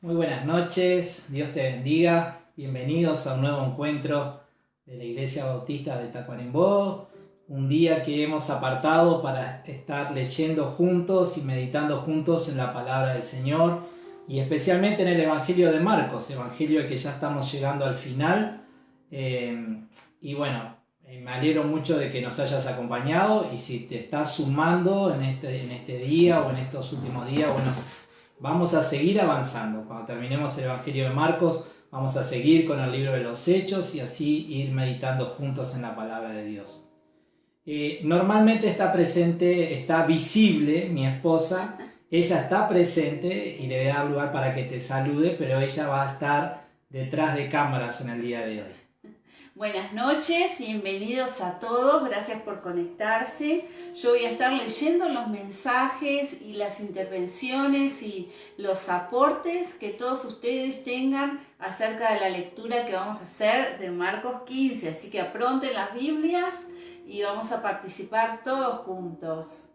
Muy buenas noches, Dios te bendiga. Bienvenidos a un nuevo encuentro de la Iglesia Bautista de Tacuarembó. Un día que hemos apartado para estar leyendo juntos y meditando juntos en la palabra del Señor y especialmente en el Evangelio de Marcos, Evangelio que ya estamos llegando al final. Me alegro mucho de que nos hayas acompañado y si te estás sumando en este día o en estos últimos días, vamos a seguir avanzando. Cuando terminemos el Evangelio de Marcos, vamos a seguir con el libro de los Hechos y así ir meditando juntos en la palabra de Dios. Normalmente está presente, está visible mi esposa. Ella está presente y le voy a dar lugar para que te salude, pero ella va a estar detrás de cámaras en el día de hoy. Buenas noches, bienvenidos a todos, gracias por conectarse. Yo voy a estar leyendo los mensajes y las intervenciones y los aportes que todos ustedes tengan acerca de la lectura que vamos a hacer de Marcos 15. Así que apronten las Biblias y vamos a participar todos juntos.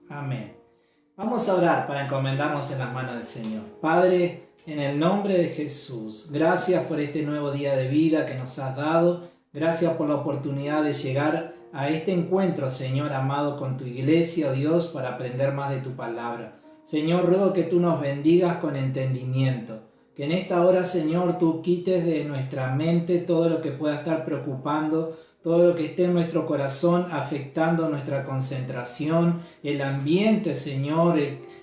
Amén. Vamos a orar para encomendarnos en las manos del Señor. Padre, en el nombre de Jesús, gracias por este nuevo día de vida que nos has dado. Gracias por la oportunidad de llegar a este encuentro, Señor amado, con tu iglesia, oh Dios, para aprender más de tu palabra. Señor, ruego que tú nos bendigas con entendimiento. Que en esta hora, Señor, tú quites de nuestra mente todo lo que pueda estar preocupando, todo lo que esté en nuestro corazón afectando nuestra concentración, el ambiente, Señor,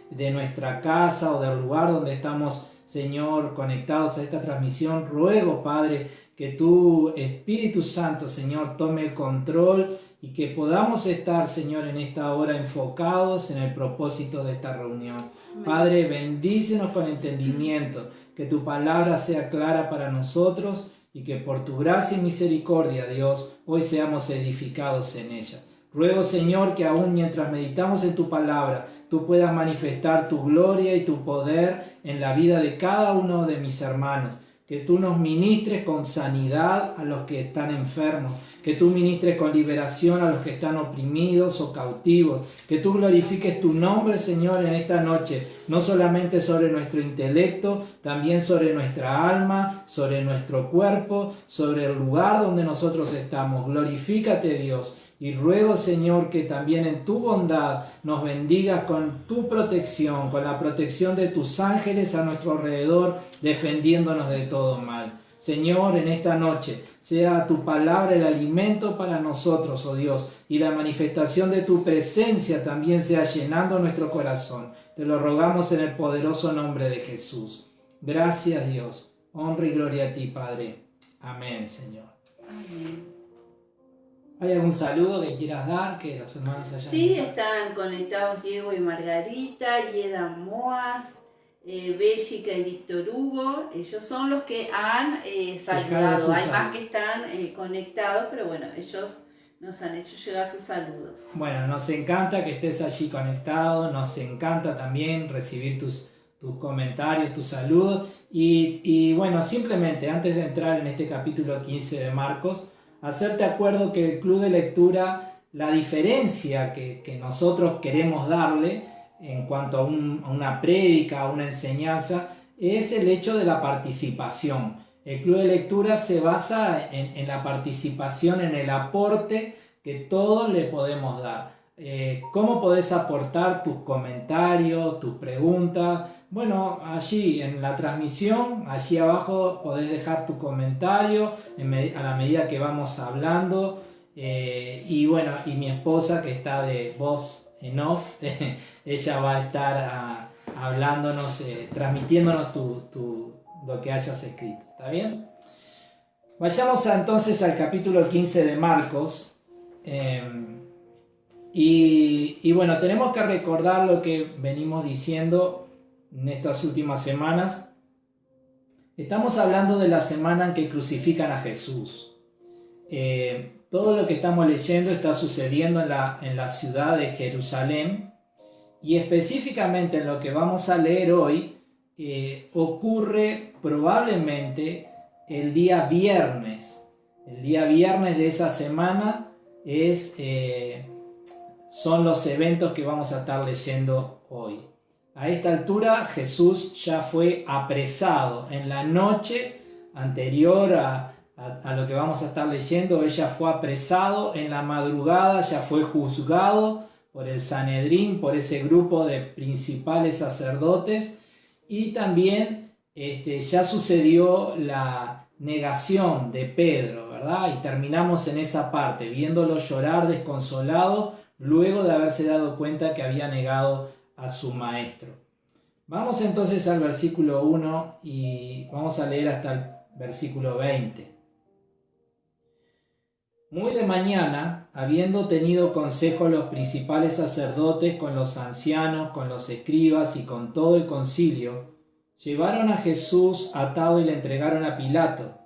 de nuestra casa o del lugar donde estamos, Señor, conectados a esta transmisión. Ruego, Padre, que tu Espíritu Santo, Señor, tome el control y que podamos estar, Señor, en esta hora enfocados en el propósito de esta reunión. Padre, bendícenos con entendimiento, que tu palabra sea clara para nosotros y que por tu gracia y misericordia, Dios, hoy seamos edificados en ella. Ruego, Señor, que aún mientras meditamos en tu palabra, tú puedas manifestar tu gloria y tu poder en la vida de cada uno de mis hermanos. Que tú nos ministres con sanidad a los que están enfermos, que tú ministres con liberación a los que están oprimidos o cautivos, que tú glorifiques tu nombre, Señor, en esta noche, no solamente sobre nuestro intelecto, también sobre nuestra alma, sobre nuestro cuerpo, sobre el lugar donde nosotros estamos. Glorifícate, Dios. Y ruego, Señor, que también en tu bondad nos bendigas con tu protección, con la protección de tus ángeles a nuestro alrededor, defendiéndonos de todo mal. Señor, en esta noche, sea tu palabra el alimento para nosotros, oh Dios, y la manifestación de tu presencia también sea llenando nuestro corazón. Te lo rogamos en el poderoso nombre de Jesús. Gracias, Dios. Honra y gloria a ti, Padre. Amén, Señor. Amén. ¿Hay algún saludo que quieras dar? Que los hermanos hayan... Sí, están conectados Diego y Margarita, Yeda Moas, Bélgica y Víctor Hugo. Ellos son los que han saludado. Hay más que están conectados, pero bueno, ellos nos han hecho llegar sus saludos. Bueno, nos encanta que estés allí conectado, nos encanta también recibir tus comentarios, tus saludos. Y bueno, simplemente antes de entrar en este capítulo 15 de Marcos, hacerte acuerdo que el club de lectura, la diferencia que nosotros queremos darle en cuanto a una prédica, a una enseñanza, es el hecho de la participación. El club de lectura se basa en la participación, en el aporte que todos le podemos dar. ¿Cómo podés aportar tus comentarios, tus preguntas? Bueno, allí en la transmisión, allí abajo podés dejar tu comentario a la medida que vamos hablando. Y mi esposa, que está de voz en off, ella va a estar hablándonos, transmitiéndonos lo que hayas escrito. ¿Está bien? Vayamos entonces al capítulo 15 de Marcos. Tenemos que recordar lo que venimos diciendo en estas últimas semanas. Estamos hablando de la semana en que crucifican a Jesús. Todo lo que estamos leyendo está sucediendo en la ciudad de Jerusalén, y específicamente en lo que vamos a leer hoy ocurre probablemente el día viernes. El día viernes de esa semana son los eventos que vamos a estar leyendo hoy. A esta altura Jesús ya fue apresado. En la noche anterior a lo que vamos a estar leyendo, ella fue apresado. En la madrugada ya fue juzgado por el Sanedrín, por ese grupo de principales sacerdotes. Y también ya sucedió la negación de Pedro, ¿verdad? Y terminamos en esa parte, viéndolo llorar desconsolado luego de haberse dado cuenta que había negado a su maestro. Vamos entonces al versículo 1 y vamos a leer hasta el versículo 20. Muy de mañana, habiendo tenido consejo los principales sacerdotes con los ancianos, con los escribas y con todo el concilio, llevaron a Jesús atado y le entregaron a Pilato.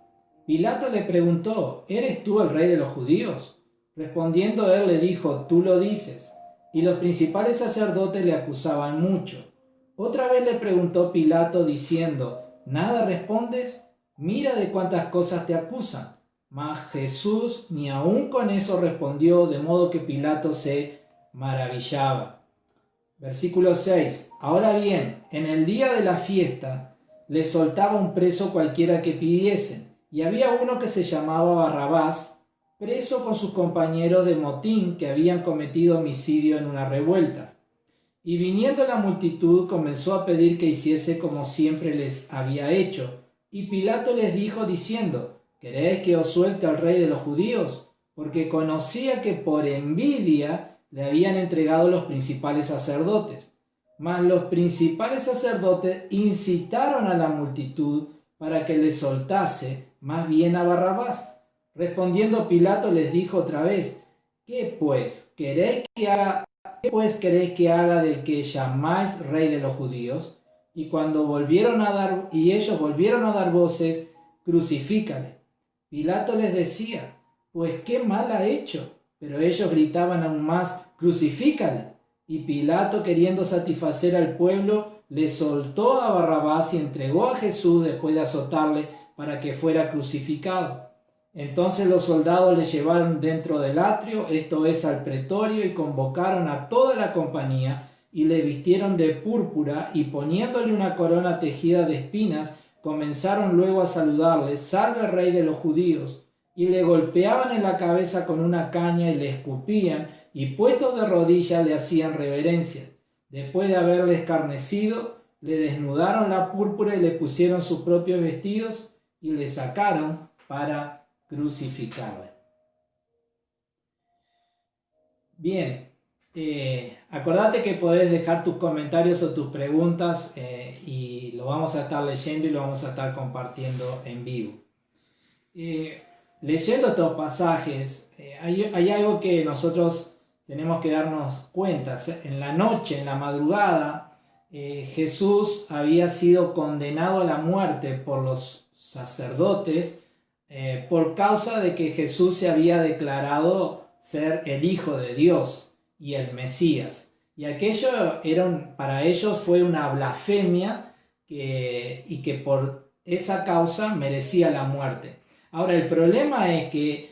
Pilato le preguntó: ¿Eres tú el rey de los judíos? Respondiendo él le dijo: Tú lo dices. Y los principales sacerdotes le acusaban mucho. Otra vez le preguntó Pilato diciendo: ¿Nada respondes? Mira de cuántas cosas te acusan. Mas Jesús ni aun con eso respondió, de modo que Pilato se maravillaba. Versículo 6. Ahora bien, en el día de la fiesta le soltaba un preso cualquiera que pidiesen, y había uno que se llamaba Barrabás, preso con sus compañeros de motín que habían cometido homicidio en una revuelta. Y viniendo la multitud comenzó a pedir que hiciese como siempre les había hecho. Y Pilato les dijo diciendo: ¿Queréis que os suelte al rey de los judíos? Porque conocía que por envidia le habían entregado los principales sacerdotes. Mas los principales sacerdotes incitaron a la multitud para que le soltase más bien a Barrabás. Respondiendo Pilato les dijo otra vez: ¿Qué pues queréis que haga del que llamáis rey de los judíos? Y ellos volvieron a dar voces: crucifícale. Pilato les decía: pues qué mal ha hecho. Pero ellos gritaban aún más: crucifícale. Y Pilato, queriendo satisfacer al pueblo, le soltó a Barrabás y entregó a Jesús después de azotarle para que fuera crucificado. Entonces los soldados le llevaron dentro del atrio, esto es, al pretorio, y convocaron a toda la compañía, y le vistieron de púrpura, y poniéndole una corona tejida de espinas, comenzaron luego a saludarle: salve rey de los judíos. Y le golpeaban en la cabeza con una caña y le escupían, y puestos de rodillas le hacían reverencia. Después de haberle escarnecido, le desnudaron la púrpura y le pusieron sus propios vestidos y le sacaron para crucificarle. Bien, acordate que podés dejar tus comentarios o tus preguntas y lo vamos a estar leyendo y lo vamos a estar compartiendo en vivo. Leyendo estos pasajes, hay algo que nosotros tenemos que darnos cuenta. En la noche, en la madrugada, Jesús había sido condenado a la muerte por los sacerdotes por causa de que Jesús se había declarado ser el Hijo de Dios y el Mesías. Y aquello para ellos fue una blasfemia y que por esa causa merecía la muerte. Ahora, el problema es que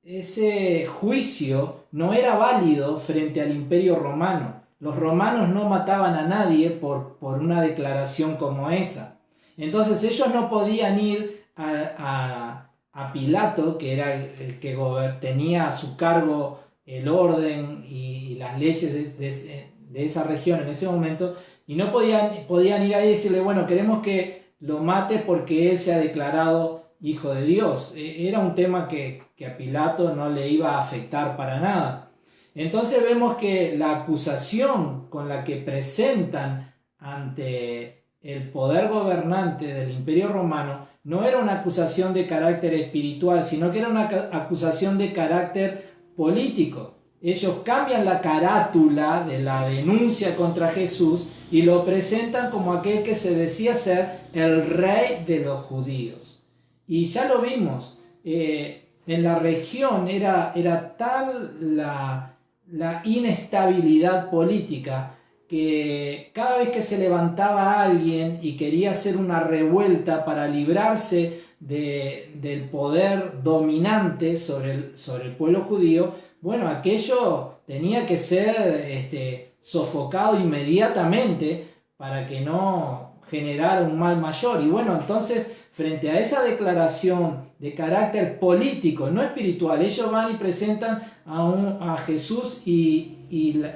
ese juicio no era válido frente al Imperio Romano. Los romanos no mataban a nadie por una declaración como esa. Entonces ellos no podían ir a Pilato, que era el que tenía a su cargo el orden y las leyes de esa región en ese momento, y no podían ir ahí y decirle: bueno, queremos que lo mate porque él se ha declarado Hijo de Dios. Era un tema que a Pilato no le iba a afectar para nada. Entonces vemos que la acusación con la que presentan ante el poder gobernante del Imperio Romano no era una acusación de carácter espiritual, sino que era una acusación de carácter político. Ellos cambian la carátula de la denuncia contra Jesús y lo presentan como aquel que se decía ser el rey de los judíos. Y ya lo vimos, en la región era tal la inestabilidad política que cada vez que se levantaba alguien y quería hacer una revuelta para librarse del poder dominante sobre el pueblo judío, bueno, aquello tenía que ser sofocado inmediatamente para que no generara un mal mayor. Y bueno, entonces, frente a esa declaración de carácter político, no espiritual, ellos van y presentan a Jesús y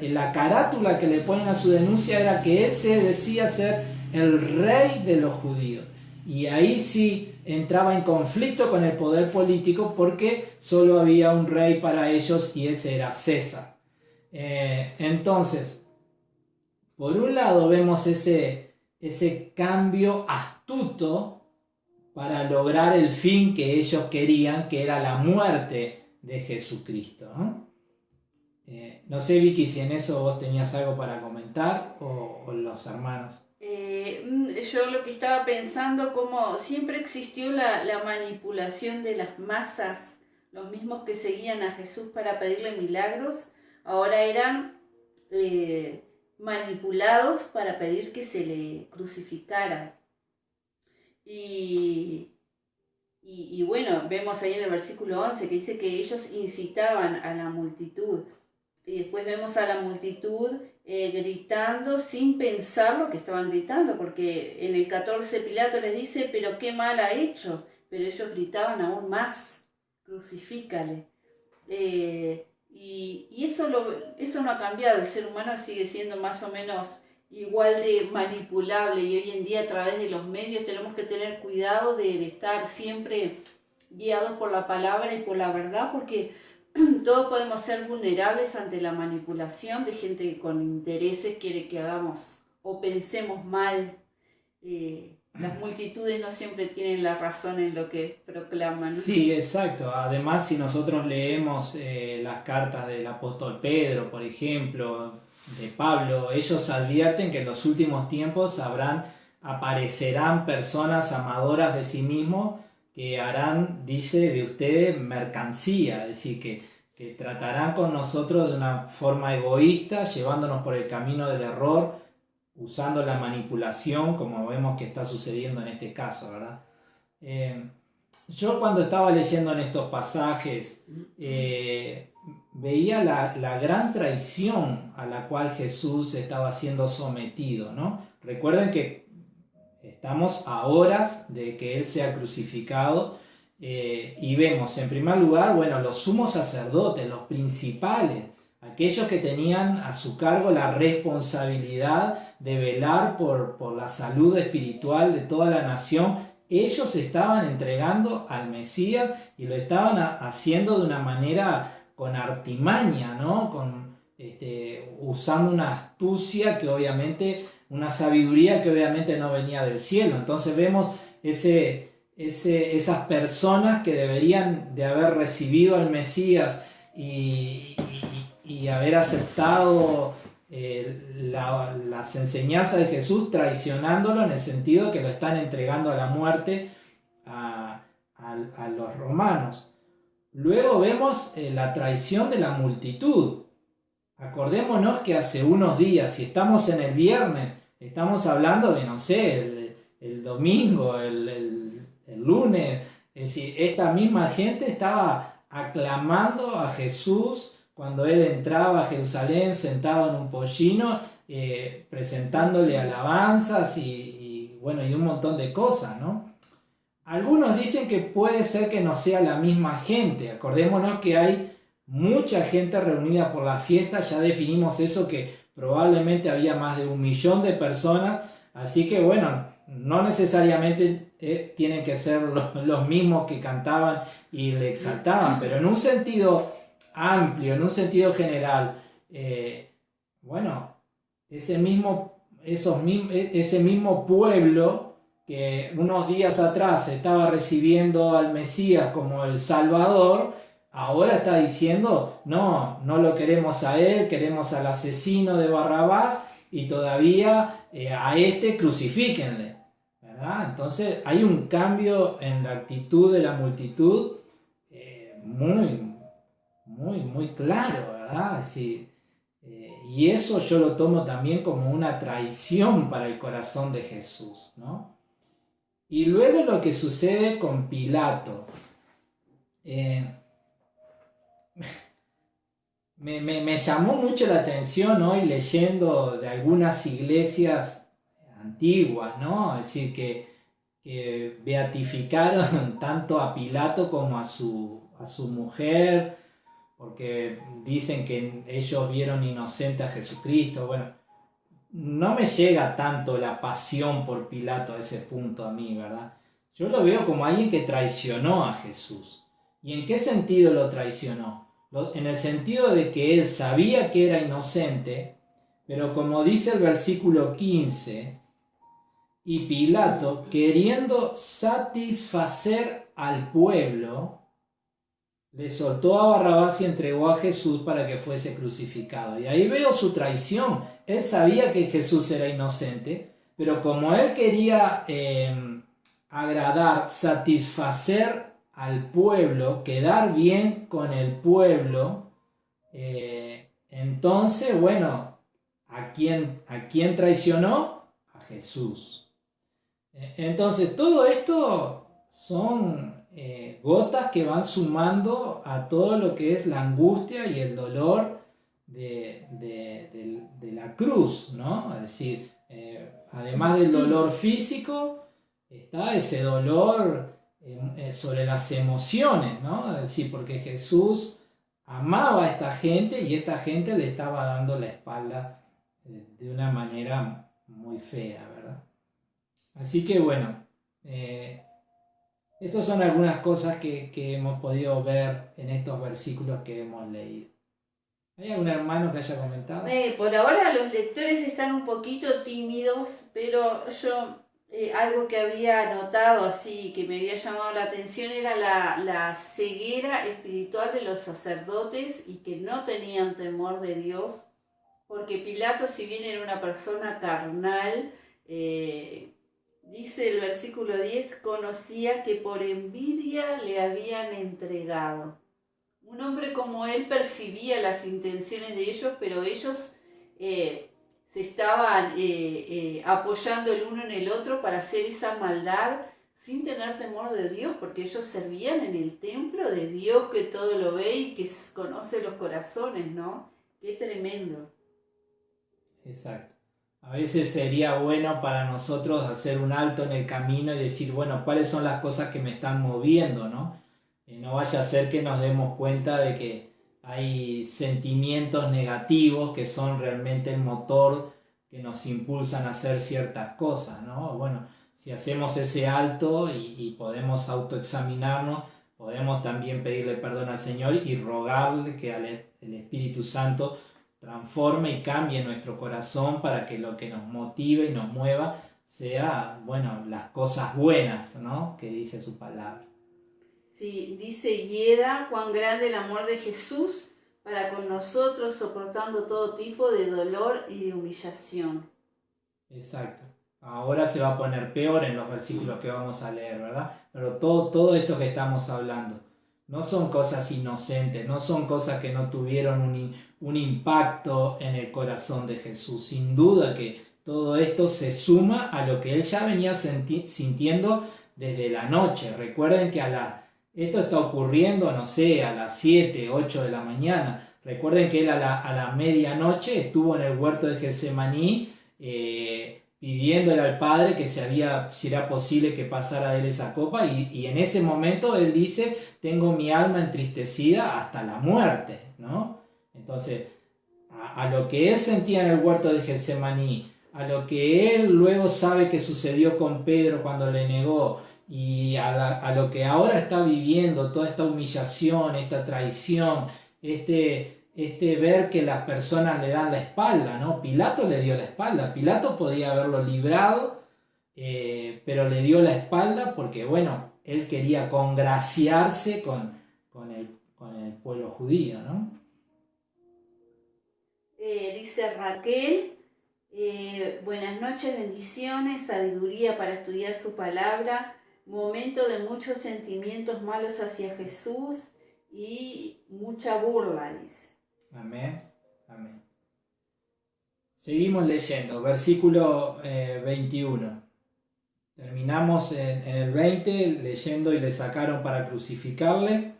la carátula que le ponen a su denuncia era que él se decía ser el rey de los judíos. Y ahí sí entraba en conflicto con el poder político porque solo había un rey para ellos y ese era César. Entonces, por un lado vemos ese cambio astuto para lograr el fin que ellos querían, que era la muerte de Jesucristo, ¿no? No sé, Vicky, si en eso vos tenías algo para comentar o los hermanos. Yo lo que estaba pensando, como siempre existió la manipulación de las masas, los mismos que seguían a Jesús para pedirle milagros, ahora eran manipulados para pedir que se le crucificara. Y bueno, vemos ahí en el versículo 11 que dice que ellos incitaban a la multitud. Y después vemos a la multitud gritando sin pensar lo que estaban gritando, porque en el 14 Pilato les dice, pero qué mal ha hecho, pero ellos gritaban aún más, crucifícale. Y eso no ha cambiado, el ser humano sigue siendo más o menos igual de manipulable y hoy en día a través de los medios tenemos que tener cuidado de estar siempre guiados por la palabra y por la verdad, porque todos podemos ser vulnerables ante la manipulación de gente que con intereses quiere que hagamos o pensemos mal. Las multitudes no siempre tienen la razón en lo que proclaman. Sí, exacto. Además, si nosotros leemos las cartas del apóstol Pedro, por ejemplo, de Pablo, ellos advierten que en los últimos tiempos aparecerán personas amadoras de sí mismos que harán, dice, de ustedes mercancía, es decir, que tratarán con nosotros de una forma egoísta, llevándonos por el camino del error, usando la manipulación, como vemos que está sucediendo en este caso, ¿verdad? Yo cuando estaba leyendo en estos pasajes, veía la gran traición a la cual Jesús estaba siendo sometido, ¿no? Recuerden que estamos a horas de que Él sea crucificado y vemos en primer lugar, bueno, los sumos sacerdotes, los principales, aquellos que tenían a su cargo la responsabilidad de velar por la salud espiritual de toda la nación, ellos estaban entregando al Mesías y lo estaban haciendo de una manera con artimaña, ¿no? Usando una astucia que obviamente, una sabiduría que obviamente no venía del cielo. Entonces vemos esas personas que deberían de haber recibido al Mesías y haber aceptado las enseñanzas de Jesús, traicionándolo en el sentido de que lo están entregando a la muerte a los romanos. Luego vemos la traición de la multitud. Acordémonos que hace unos días, si estamos en el viernes, estamos hablando de, no sé, el domingo, el lunes. Es decir, esta misma gente estaba aclamando a Jesús cuando él entraba a Jerusalén sentado en un pollino, presentándole alabanzas y un montón de cosas, ¿no? Algunos dicen que puede ser que no sea la misma gente. Acordémonos que hay mucha gente reunida por la fiesta, ya definimos eso, que probablemente había más de 1 millón de personas, así que bueno, no necesariamente tienen que ser los mismos que cantaban y le exaltaban, pero en un sentido amplio, en un sentido general, ese mismo pueblo que unos días atrás estaba recibiendo al Mesías como el Salvador, ahora está diciendo, no lo queremos a él, queremos al asesino de Barrabás y todavía a este crucifíquenle, ¿verdad? Entonces hay un cambio en la actitud de la multitud muy claro, ¿verdad? Sí, y eso yo lo tomo también como una traición para el corazón de Jesús, ¿no? Y luego lo que sucede con Pilato. me llamó mucho la atención hoy leyendo de algunas iglesias antiguas, ¿no? Es decir, que beatificaron tanto a Pilato como a su mujer, porque dicen que ellos vieron inocente a Jesucristo. Bueno, no me llega tanto la pasión por Pilato a ese punto a mí, ¿verdad? Yo lo veo como alguien que traicionó a Jesús. ¿Y en qué sentido lo traicionó? En el sentido de que él sabía que era inocente, pero como dice el versículo 15, y Pilato, queriendo satisfacer al pueblo, le soltó a Barrabás y entregó a Jesús para que fuese crucificado. Y ahí veo su traición. Él sabía que Jesús era inocente, pero como él quería agradar, satisfacer al pueblo, quedar bien con el pueblo, entonces, bueno, ¿a quién traicionó? A Jesús. Entonces, todo esto son gotas que van sumando a todo lo que es la angustia y el dolor de la cruz, ¿no? Es decir, además del dolor físico, está ese dolor sobre las emociones, ¿no? Es decir, porque Jesús amaba a esta gente y esta gente le estaba dando la espalda de una manera muy fea, ¿verdad? Así que bueno, esas son algunas cosas que hemos podido ver en estos versículos que hemos leído. ¿Hay algún hermano que haya comentado? Por ahora los lectores están un poquito tímidos, pero yo algo que había notado así, que me había llamado la atención, era la ceguera espiritual de los sacerdotes y que no tenían temor de Dios, porque Pilato, si bien era una persona carnal, dice el versículo 10, conocía que por envidia le habían entregado. Un hombre como él percibía las intenciones de ellos, pero ellos se estaban apoyando el uno en el otro para hacer esa maldad sin tener temor de Dios, porque ellos servían en el templo de Dios que todo lo ve y que conoce los corazones, ¿no? Qué tremendo. Exacto. A veces sería bueno para nosotros hacer un alto en el camino y decir, bueno, ¿cuáles son las cosas que me están moviendo, no? No vaya a ser que nos demos cuenta de que hay sentimientos negativos que son realmente el motor que nos impulsan a hacer ciertas cosas, ¿no? Bueno, si hacemos ese alto y podemos autoexaminarnos, podemos también pedirle perdón al Señor y rogarle que el Espíritu Santo transforme y cambie nuestro corazón para que lo que nos motive y nos mueva sea, bueno, las cosas buenas, ¿no? Que dice su palabra. Sí, dice Yeda, cuán grande el amor de Jesús para con nosotros, soportando todo tipo de dolor y de humillación. Exacto. Ahora se va a poner peor en los versículos que vamos a leer, ¿verdad? Pero todo esto que estamos hablando no son cosas inocentes, no son cosas que no tuvieron un impacto en el corazón de Jesús. Sin duda que todo esto se suma a lo que él ya venía sintiendo desde la noche. Recuerden que esto está ocurriendo, no sé, a las 7, 8 de la mañana. Recuerden que él a la medianoche estuvo en el huerto de Getsemaní pidiéndole al Padre que si era posible que pasara de él esa copa y en ese momento él dice, tengo mi alma entristecida hasta la muerte, ¿no? Entonces, a lo que él sentía en el huerto de Getsemaní, a lo que él luego sabe que sucedió con Pedro cuando le negó, y a lo que ahora está viviendo, toda esta humillación, esta traición, ver que las personas le dan la espalda, ¿no? Pilato le dio la espalda, Pilato podía haberlo librado, pero le dio la espalda porque, bueno, él quería congraciarse con el pueblo judío, ¿no? Dice Raquel, buenas noches, bendiciones, sabiduría para estudiar su palabra, momento de muchos sentimientos malos hacia Jesús y mucha burla, dice. Amén, amén. Seguimos leyendo, versículo 21. Terminamos en el 20 leyendo y le sacaron para crucificarle.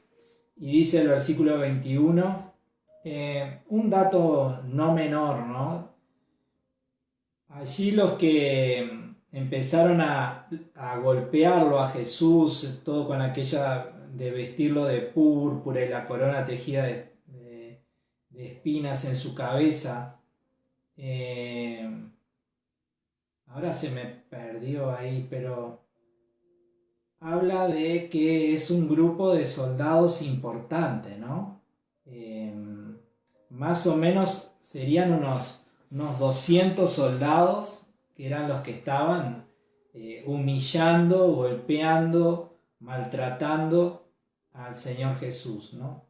Y dice el versículo 21, Un dato no menor, ¿no? Allí los que empezaron a golpearlo a Jesús, todo con aquella de vestirlo de púrpura y la corona tejida de espinas en su cabeza. Ahora se me perdió ahí, pero habla de que es un grupo de soldados importante, ¿no? Más o menos serían unos 200 soldados que eran los que estaban humillando, golpeando, maltratando al Señor Jesús, ¿no?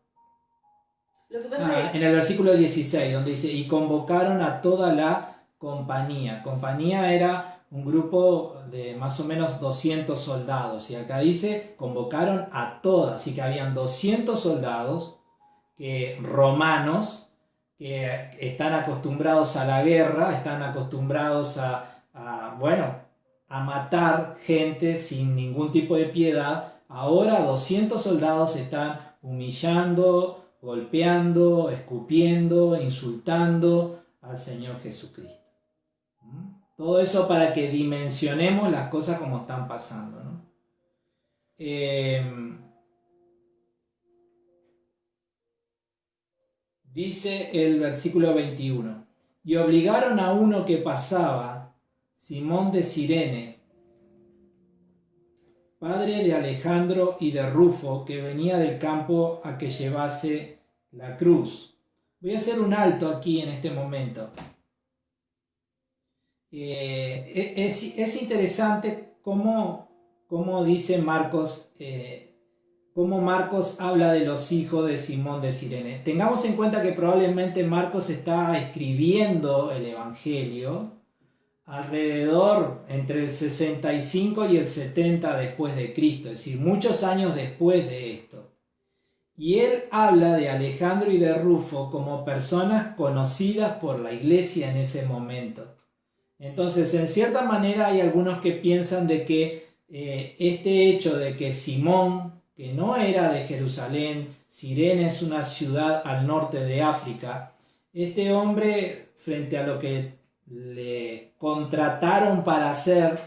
Lo que pasa es En el versículo 16, donde dice, y convocaron a toda la compañía. Compañía era un grupo de más o menos 200 soldados. Y acá dice, convocaron a todas. Así que habían 200 soldados romanos que están acostumbrados a la guerra, están acostumbrados a matar gente sin ningún tipo de piedad. Ahora 200 soldados están humillando, golpeando, escupiendo, insultando al Señor Jesucristo. Todo eso para que dimensionemos las cosas como están pasando, ¿no? Dice el versículo 21, y obligaron a uno que pasaba, Simón de Cirene, padre de Alejandro y de Rufo, que venía del campo a que llevase la cruz. Voy a hacer un alto aquí en este momento. Es interesante cómo dice Marcos, cómo Marcos habla de los hijos de Simón de Cirene. Tengamos en cuenta que probablemente Marcos está escribiendo el Evangelio alrededor entre el 65 y el 70 después de Cristo, es decir, muchos años después de esto. Y él habla de Alejandro y de Rufo como personas conocidas por la iglesia en ese momento. Entonces, en cierta manera hay algunos que piensan de que este hecho de que Simón, que no era de Jerusalén, Cirene es una ciudad al norte de África, este hombre, frente a lo que le contrataron para hacer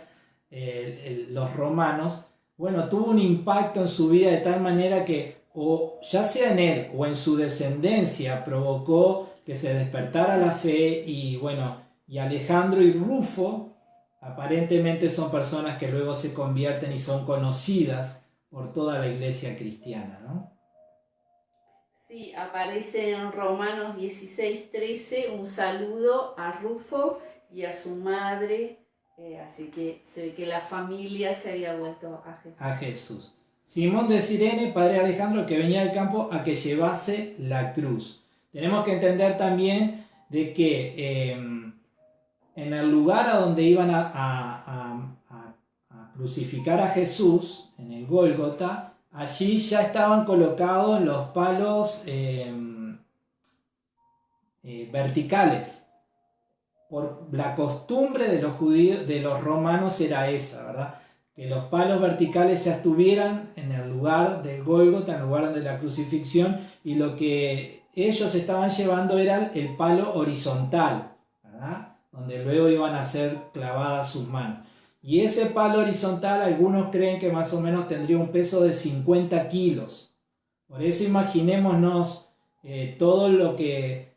los romanos, tuvo un impacto en su vida de tal manera que, o ya sea en él o en su descendencia, provocó que se despertara la fe y Alejandro y Rufo aparentemente son personas que luego se convierten y son conocidas por toda la iglesia cristiana, ¿no? Sí, aparece en Romanos 16:13 un saludo a Rufo y a su madre, así que se ve que la familia se había vuelto a Jesús. Simón de Cirene, padre de Alejandro, que venía del campo a que llevase la cruz. Tenemos que entender también de que en el lugar a donde iban a crucificar a Jesús, en el Gólgota, allí ya estaban colocados los palos verticales. Por la costumbre de los judíos, de los romanos era esa, ¿verdad? Que los palos verticales ya estuvieran en el lugar del Gólgota, en el lugar de la crucifixión, y lo que ellos estaban llevando era el palo horizontal, ¿verdad? Donde luego iban a ser clavadas sus manos. Y ese palo horizontal, algunos creen que más o menos tendría un peso de 50 kilos. Por eso imaginémonos todo lo que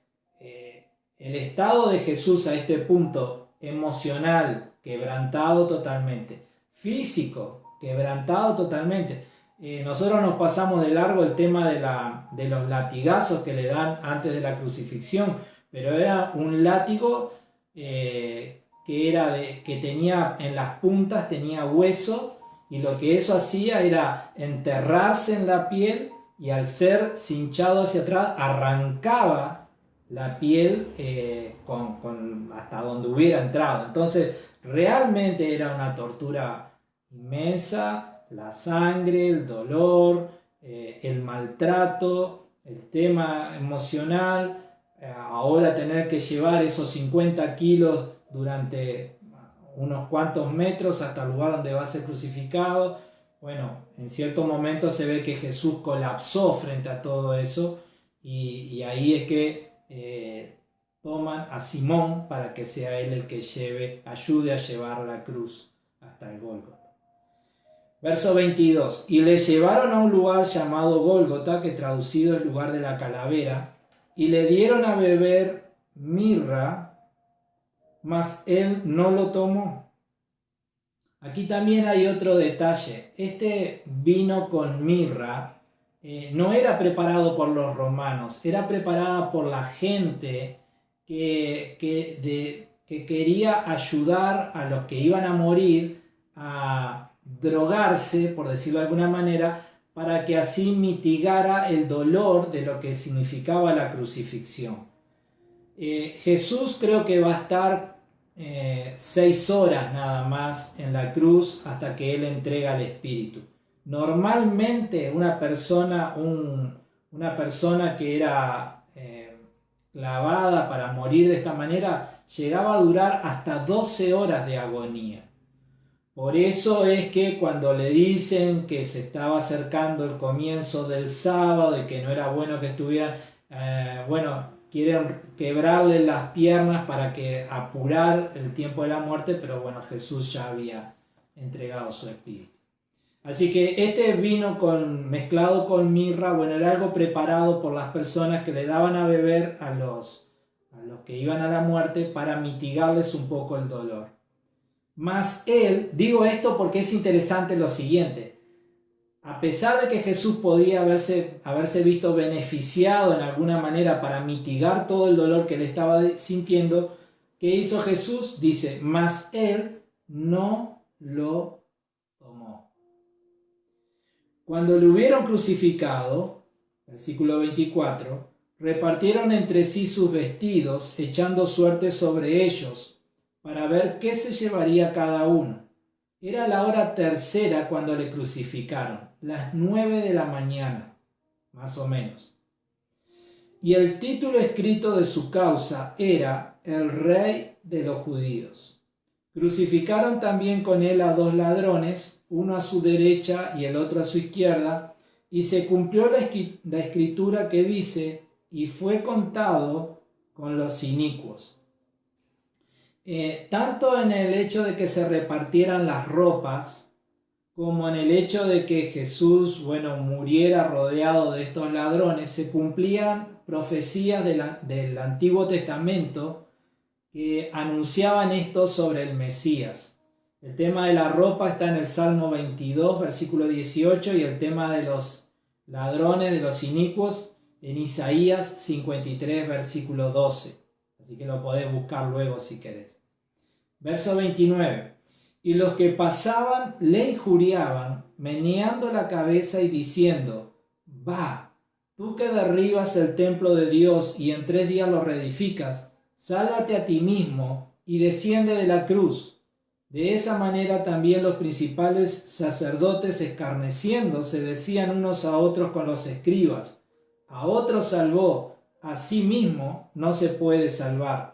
el estado de Jesús a este punto, emocional, quebrantado totalmente, físico, quebrantado totalmente. Nosotros nos pasamos de largo el tema de los latigazos que le dan antes de la crucifixión, pero era un látigo que tenía en las puntas, tenía hueso, y lo que eso hacía era enterrarse en la piel, y al ser cinchado hacia atrás arrancaba la piel hasta donde hubiera entrado. Entonces realmente era una tortura inmensa, la sangre, el dolor, el maltrato, el tema emocional, ahora tener que llevar esos 50 kilos durante unos cuantos metros hasta el lugar donde va a ser crucificado. En cierto momento se ve que Jesús colapsó frente a todo eso, y ahí es que toman a Simón para que sea él el que ayude a llevar la cruz hasta el Gólgota. Verso 22. Y le llevaron a un lugar llamado Gólgota, que traducido es lugar de la calavera, y le dieron a beber mirra, mas él no lo tomó. Aquí también hay otro detalle. Este vino con mirra no era preparado por los romanos, era preparada por la gente que quería ayudar a los que iban a morir a drogarse, por decirlo de alguna manera, para que así mitigara el dolor de lo que significaba la crucifixión. Jesús creo que va a estar 6 horas nada más en la cruz hasta que Él entrega el Espíritu. Normalmente una persona que era clavada para morir de esta manera llegaba a durar hasta 12 horas de agonía. Por eso es que cuando le dicen que se estaba acercando el comienzo del sábado, de que no era bueno que estuvieran, quieren quebrarle las piernas para que apurar el tiempo de la muerte, pero bueno, Jesús ya había entregado su espíritu. Así que este vino mezclado con mirra, bueno, era algo preparado por las personas que le daban a beber a los que iban a la muerte para mitigarles un poco el dolor. Mas él, digo esto porque es interesante lo siguiente, a pesar de que Jesús podía haberse visto beneficiado en alguna manera para mitigar todo el dolor que él estaba sintiendo, ¿qué hizo Jesús? Dice, mas él no lo tomó. Cuando le hubieron crucificado, versículo 24, repartieron entre sí sus vestidos, echando suerte sobre ellos, para ver qué se llevaría cada uno. Era la hora tercera cuando le crucificaron, las 9 de la mañana, más o menos. Y el título escrito de su causa era El Rey de los Judíos. Crucificaron también con él a 2 ladrones, uno a su derecha y el otro a su izquierda, y se cumplió la escritura que dice, y fue contado con los inicuos. Tanto en el hecho de que se repartieran las ropas, como en el hecho de que Jesús, muriera rodeado de estos ladrones, se cumplían profecías del Antiguo Testamento que anunciaban esto sobre el Mesías. El tema de la ropa está en el Salmo 22, versículo 18, y el tema de los ladrones, de los inicuos, en Isaías 53, versículo 12. Así que lo podés buscar luego si querés. Verso 29. Y los que pasaban le injuriaban, meneando la cabeza y diciendo, va, tú que derribas el templo de Dios y en 3 días lo reedificas, sálvate a ti mismo y desciende de la cruz. De esa manera también los principales sacerdotes, escarneciéndose, decían unos a otros con los escribas, a otro salvó, a sí mismo no se puede salvar.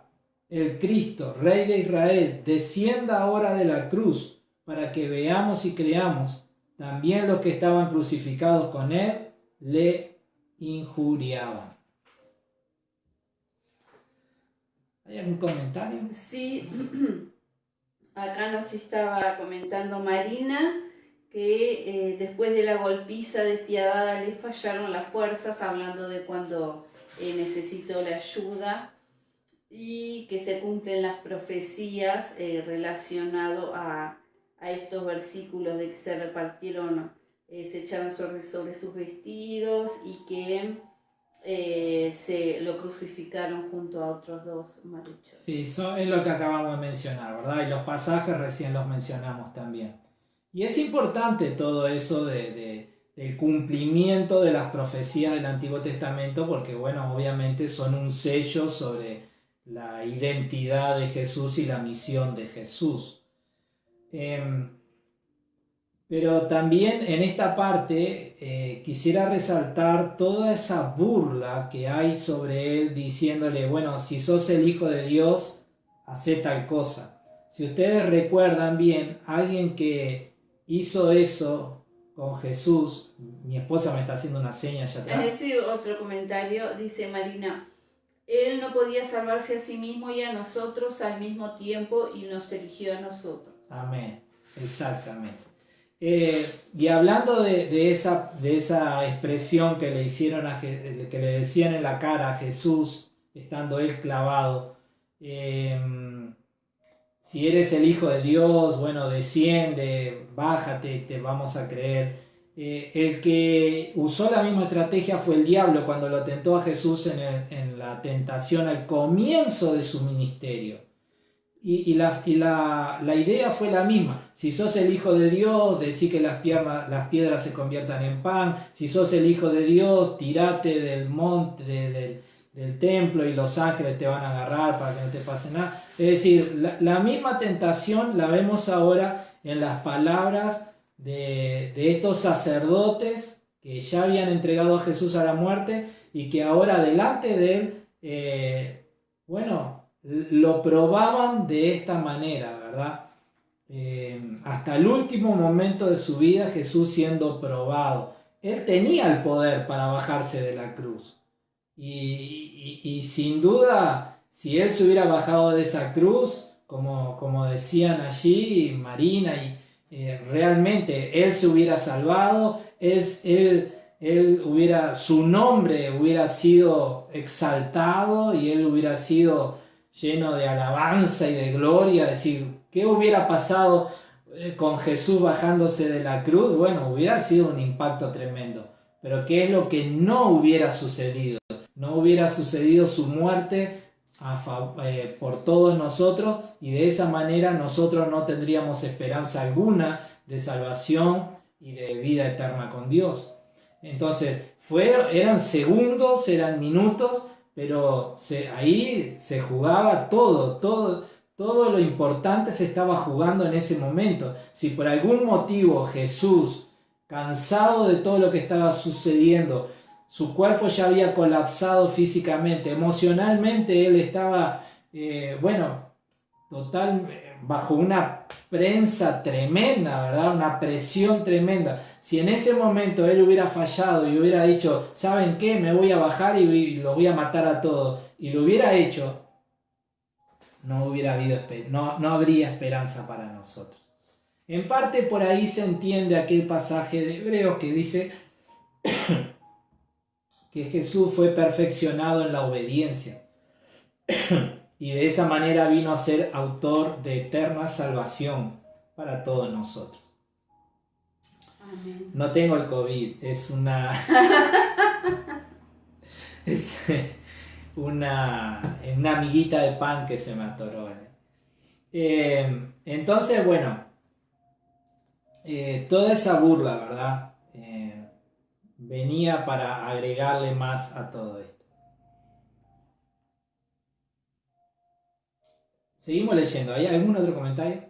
El Cristo, Rey de Israel, descienda ahora de la cruz para que veamos y creamos. También los que estaban crucificados con él le injuriaban. ¿Hay algún comentario? Sí, acá nos estaba comentando Marina que después de la golpiza despiadada le fallaron las fuerzas, hablando de cuando necesitó la ayuda, y que se cumplen las profecías relacionadas a estos versículos de que se repartieron, se echaron sobre sus vestidos y que se lo crucificaron junto a otros 2 maruchos. Sí, eso es lo que acabamos de mencionar, ¿verdad? Y los pasajes recién los mencionamos también. Y es importante todo eso del cumplimiento de las profecías del Antiguo Testamento, porque obviamente son un sello sobre la identidad de Jesús y la misión de Jesús. Pero también en esta parte quisiera resaltar toda esa burla que hay sobre él, diciéndole, si sos el Hijo de Dios, hacé tal cosa. Si ustedes recuerdan bien, alguien que hizo eso con Jesús. Mi esposa me está haciendo una seña allá atrás. Ese otro comentario dice Marina, Él no podía salvarse a sí mismo y a nosotros al mismo tiempo y nos eligió a nosotros. Amén, exactamente. Y hablando de esa expresión que le hicieron que le decían en la cara a Jesús, estando él clavado, si eres el Hijo de Dios, bueno, desciende, bájate, te vamos a creer. El que usó la misma estrategia fue el diablo cuando lo tentó a Jesús en la tentación al comienzo de su ministerio. Y la idea fue la misma. Si sos el Hijo de Dios, decí que las piedras se conviertan en pan. Si sos el Hijo de Dios, tirate del monte, del templo, y los ángeles te van a agarrar para que no te pase nada. Es decir, la misma tentación la vemos ahora en las palabras de estos sacerdotes que ya habían entregado a Jesús a la muerte y que ahora delante de él, lo probaban de esta manera, ¿verdad? Hasta el último momento de su vida Jesús siendo probado. Él tenía el poder para bajarse de la cruz. Y sin duda, si él se hubiera bajado de esa cruz, como decían allí Marina, realmente él se hubiera salvado, su nombre hubiera sido exaltado y él hubiera sido lleno de alabanza y de gloria. Es decir, ¿qué hubiera pasado con Jesús bajándose de la cruz? Bueno, hubiera sido un impacto tremendo. Pero ¿qué es lo que no hubiera sucedido? No hubiera sucedido su muerte por todos nosotros, y de esa manera nosotros no tendríamos esperanza alguna de salvación y de vida eterna con Dios. Entonces, eran segundos, eran minutos, pero ahí se jugaba todo lo importante se estaba jugando en ese momento. Si por algún motivo Jesús, cansado de todo lo que estaba sucediendo, su cuerpo ya había colapsado físicamente, emocionalmente él estaba, bajo una prensa tremenda, ¿verdad? Una presión tremenda. Si en ese momento él hubiera fallado y hubiera dicho, ¿saben qué? Me voy a bajar y los voy a matar a todos, y lo hubiera hecho, no habría esperanza para nosotros. En parte por ahí se entiende aquel pasaje de Hebreos que dice que Jesús fue perfeccionado en la obediencia y de esa manera vino a ser autor de eterna salvación para todos nosotros. Amén. No tengo el COVID, es una amiguita de pan que se me atoró. Entonces, toda esa burla, ¿verdad? Venía para agregarle más a todo esto. Seguimos leyendo. ¿Hay algún otro comentario?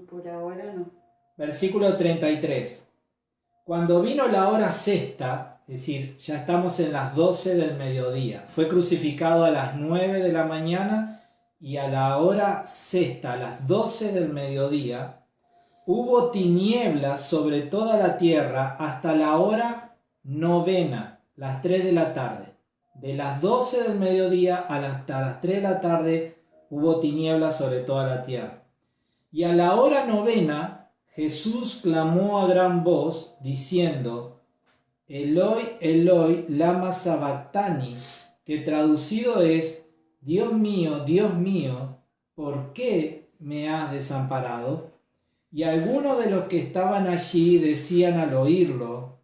Por ahora no. Versículo 33. Cuando vino la hora sexta, es decir, ya estamos en las 12 del mediodía, fue crucificado a las 9 de la mañana, y a la hora sexta, a las 12 del mediodía, hubo tinieblas sobre toda la tierra hasta la hora novena, las 3 de la tarde. De las 12 del mediodía hasta las 3 de la tarde hubo tinieblas sobre toda la tierra. Y a la hora novena Jesús clamó a gran voz diciendo, Eloi, Eloi, lama sabactani, que traducido es, Dios mío, ¿por qué me has desamparado? Y algunos de los que estaban allí decían al oírlo,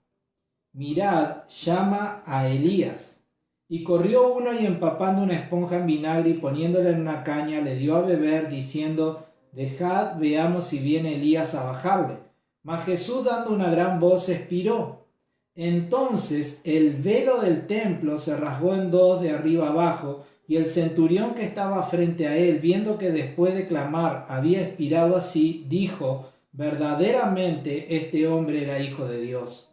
mirad, llama a Elías. Y corrió uno y empapando una esponja en vinagre y poniéndola en una caña, le dio a beber, diciendo, dejad, veamos si viene Elías a bajarle. Mas Jesús, dando una gran voz, expiró. Entonces el velo del templo se rasgó en dos de arriba abajo, y el centurión que estaba frente a él, viendo que después de clamar había expirado así, dijo, verdaderamente este hombre era hijo de Dios.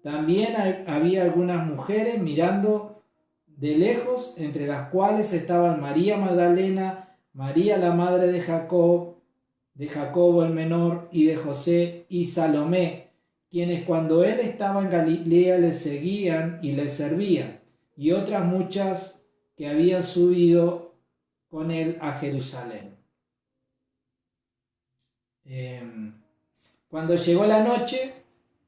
También había algunas mujeres mirando de lejos, entre las cuales estaban María Magdalena, María la madre de Jacobo el menor y de José, y Salomé, quienes cuando él estaba en Galilea le seguían y le servían, y otras muchas que habían subido con él a Jerusalén. Cuando llegó la noche,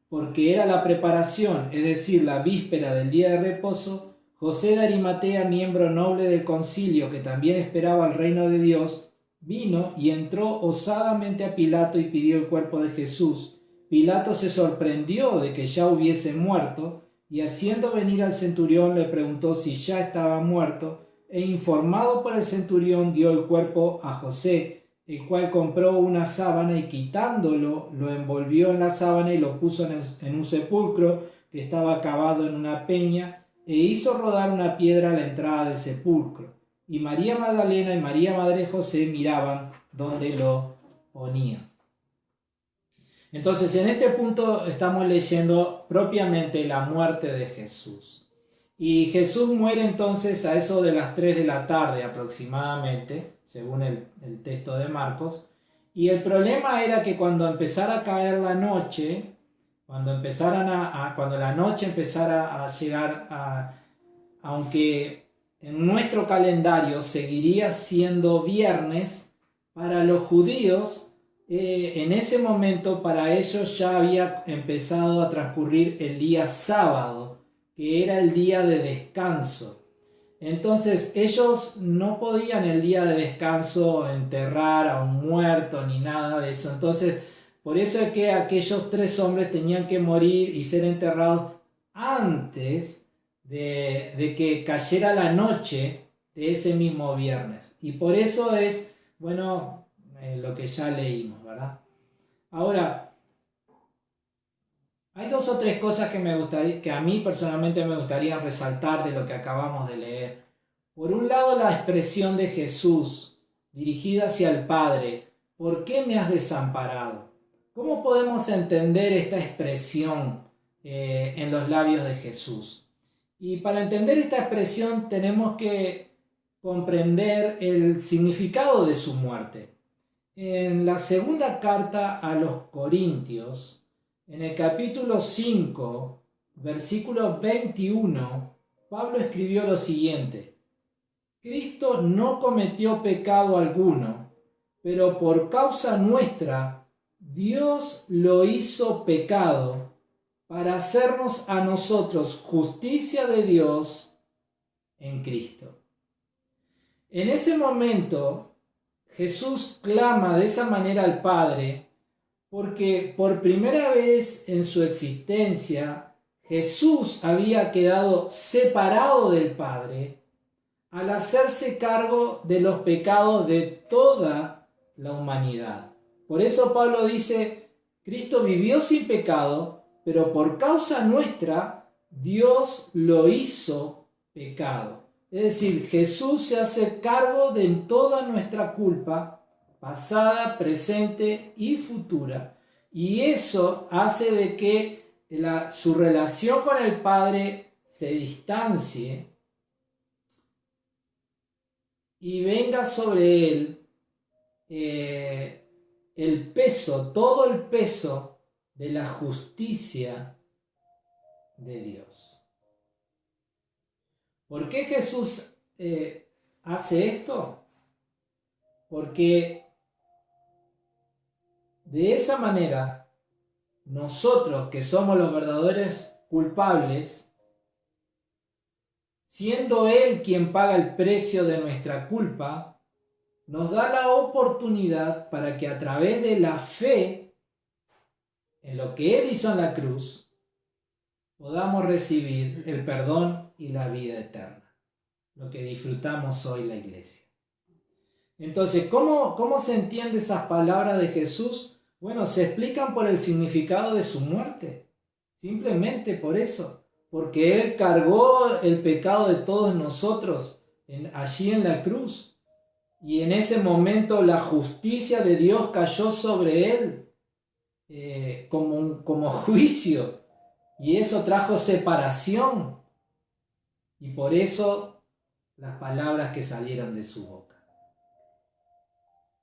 porque era la preparación, es decir, la víspera del día de reposo, José de Arimatea, miembro noble del concilio que también esperaba el reino de Dios, vino y entró osadamente a Pilato y pidió el cuerpo de Jesús. Pilato se sorprendió de que ya hubiese muerto, y haciendo venir al centurión le preguntó si ya estaba muerto, e informado por el centurión dio el cuerpo a José, el cual compró una sábana y quitándolo, lo envolvió en la sábana y lo puso en un sepulcro que estaba cavado en una peña, e hizo rodar una piedra a la entrada del sepulcro. Y María Magdalena y María Madre de José miraban donde lo ponían. Entonces, en este punto estamos leyendo propiamente la muerte de Jesús. Y Jesús muere entonces a eso de las 3 de la tarde aproximadamente, según el texto de Marcos. Y el problema era que cuando empezara a caer la noche, cuando la noche empezara a llegar aunque en nuestro calendario seguiría siendo viernes, para los judíos, en ese momento para ellos ya había empezado a transcurrir el día sábado, que era el día de descanso. Entonces ellos no podían el día de descanso enterrar a un muerto ni nada de eso. Entonces por eso es que aquellos 3 hombres tenían que morir y ser enterrados antes de que cayera la noche de ese mismo viernes. Y por eso es, bueno, lo que ya leímos, ¿verdad? Ahora, hay 2 o 3 cosas que a mí personalmente me gustaría resaltar de lo que acabamos de leer. Por un lado, la expresión de Jesús dirigida hacia el Padre: ¿por qué me has desamparado? ¿Cómo podemos entender esta expresión en los labios de Jesús? Y para entender esta expresión tenemos que comprender el significado de su muerte. En la segunda carta a los Corintios, en el capítulo 5, versículo 21, Pablo escribió lo siguiente: Cristo no cometió pecado alguno, pero por causa nuestra Dios lo hizo pecado para hacernos a nosotros justicia de Dios en Cristo. En ese momento, Jesús clama de esa manera al Padre porque por primera vez en su existencia Jesús había quedado separado del Padre al hacerse cargo de los pecados de toda la humanidad. Por eso Pablo dice: Cristo vivió sin pecado, pero por causa nuestra Dios lo hizo pecado. Es decir, Jesús se hace cargo de toda nuestra culpa, pasada, presente y futura. Y eso hace de que su relación con el Padre se distancie y venga sobre él el peso, todo el peso de la justicia de Dios. ¿Por qué Jesús hace esto? Porque de esa manera nosotros, que somos los verdaderos culpables, siendo Él quien paga el precio de nuestra culpa, nos da la oportunidad para que a través de la fe en lo que Él hizo en la cruz, podamos recibir el perdón y la vida eterna, lo que disfrutamos hoy la iglesia. Entonces, ¿cómo se entiende esas palabras de Jesús? Bueno, se explican por el significado de su muerte, simplemente por eso, porque Él cargó el pecado de todos nosotros allí en la cruz, y en ese momento la justicia de Dios cayó sobre Él como juicio, y eso trajo separación, y por eso las palabras que salieron de su boca.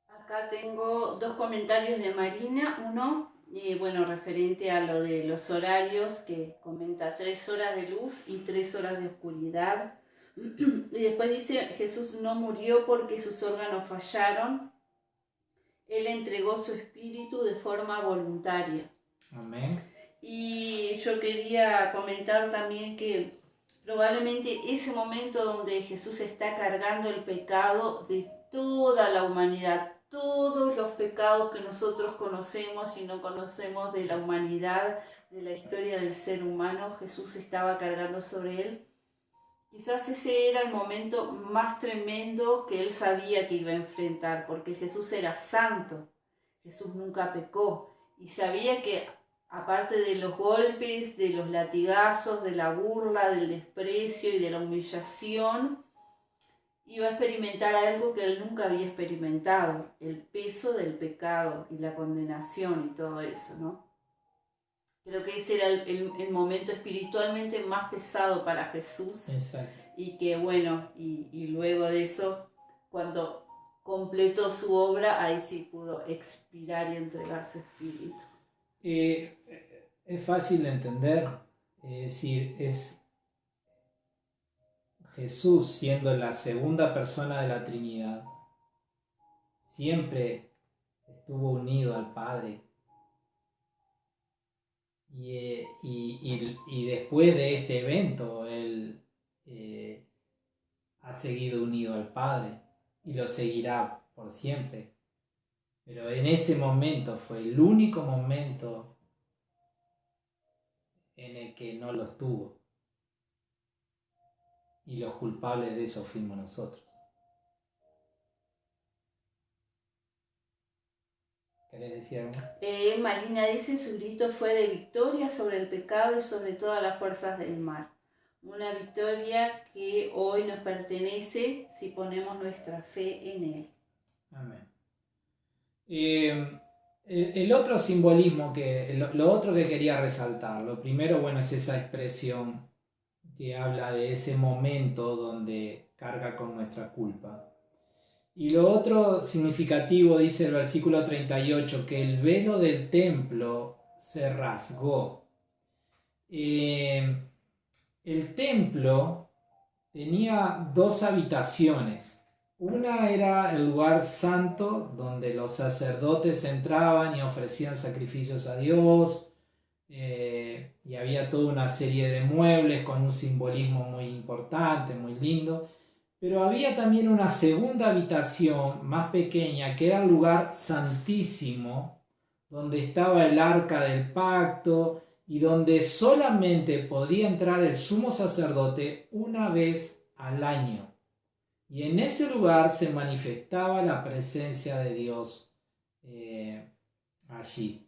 Acá tengo 2 comentarios de Marina. Uno bueno, referente a lo de los horarios, que comenta 3 horas de luz y 3 horas de oscuridad. Y después dice, Jesús no murió porque sus órganos fallaron, Él entregó su espíritu de forma voluntaria. Amén. Y yo quería comentar también que probablemente ese momento donde Jesús está cargando el pecado de toda la humanidad, todos los pecados que nosotros conocemos y no conocemos de la humanidad, de la historia del ser humano, Jesús estaba cargando sobre él. Quizás ese era el momento más tremendo que él sabía que iba a enfrentar, porque Jesús era santo, Jesús nunca pecó y sabía que aparte de los golpes, de los latigazos, de la burla, del desprecio y de la humillación, iba a experimentar algo que él nunca había experimentado, el peso del pecado y la condenación y todo eso, ¿no? Creo que ese era el momento espiritualmente más pesado para Jesús. Exacto. Y que bueno, y luego de eso, cuando completó su obra, ahí sí pudo expirar y entregar su espíritu. Es fácil de entender, es decir, es Jesús siendo la segunda persona de la Trinidad, siempre estuvo unido al Padre. Y después de este evento, Él ha seguido unido al Padre y lo seguirá por siempre. Pero en ese momento fue el único momento en el que no los tuvo. Y los culpables de eso fuimos nosotros. ¿Querés decir algo? Marina dice, su grito fue de victoria sobre el pecado y sobre todas las fuerzas del mal. Una victoria que hoy nos pertenece si ponemos nuestra fe en Él. Amén. El otro simbolismo, lo otro que quería resaltar, lo primero, bueno, es esa expresión que habla de ese momento donde carga con nuestra culpa. Y lo otro significativo, dice el versículo 38, que el velo del templo se rasgó. El templo tenía 2 habitaciones. Una era el lugar santo, donde los sacerdotes entraban y ofrecían sacrificios a Dios, y había toda una serie de muebles con un simbolismo muy importante, muy lindo. Pero había también una segunda habitación más pequeña, que era el lugar santísimo, donde estaba el arca del pacto y donde solamente podía entrar el sumo sacerdote una vez al año. Y en ese lugar se manifestaba la presencia de Dios allí.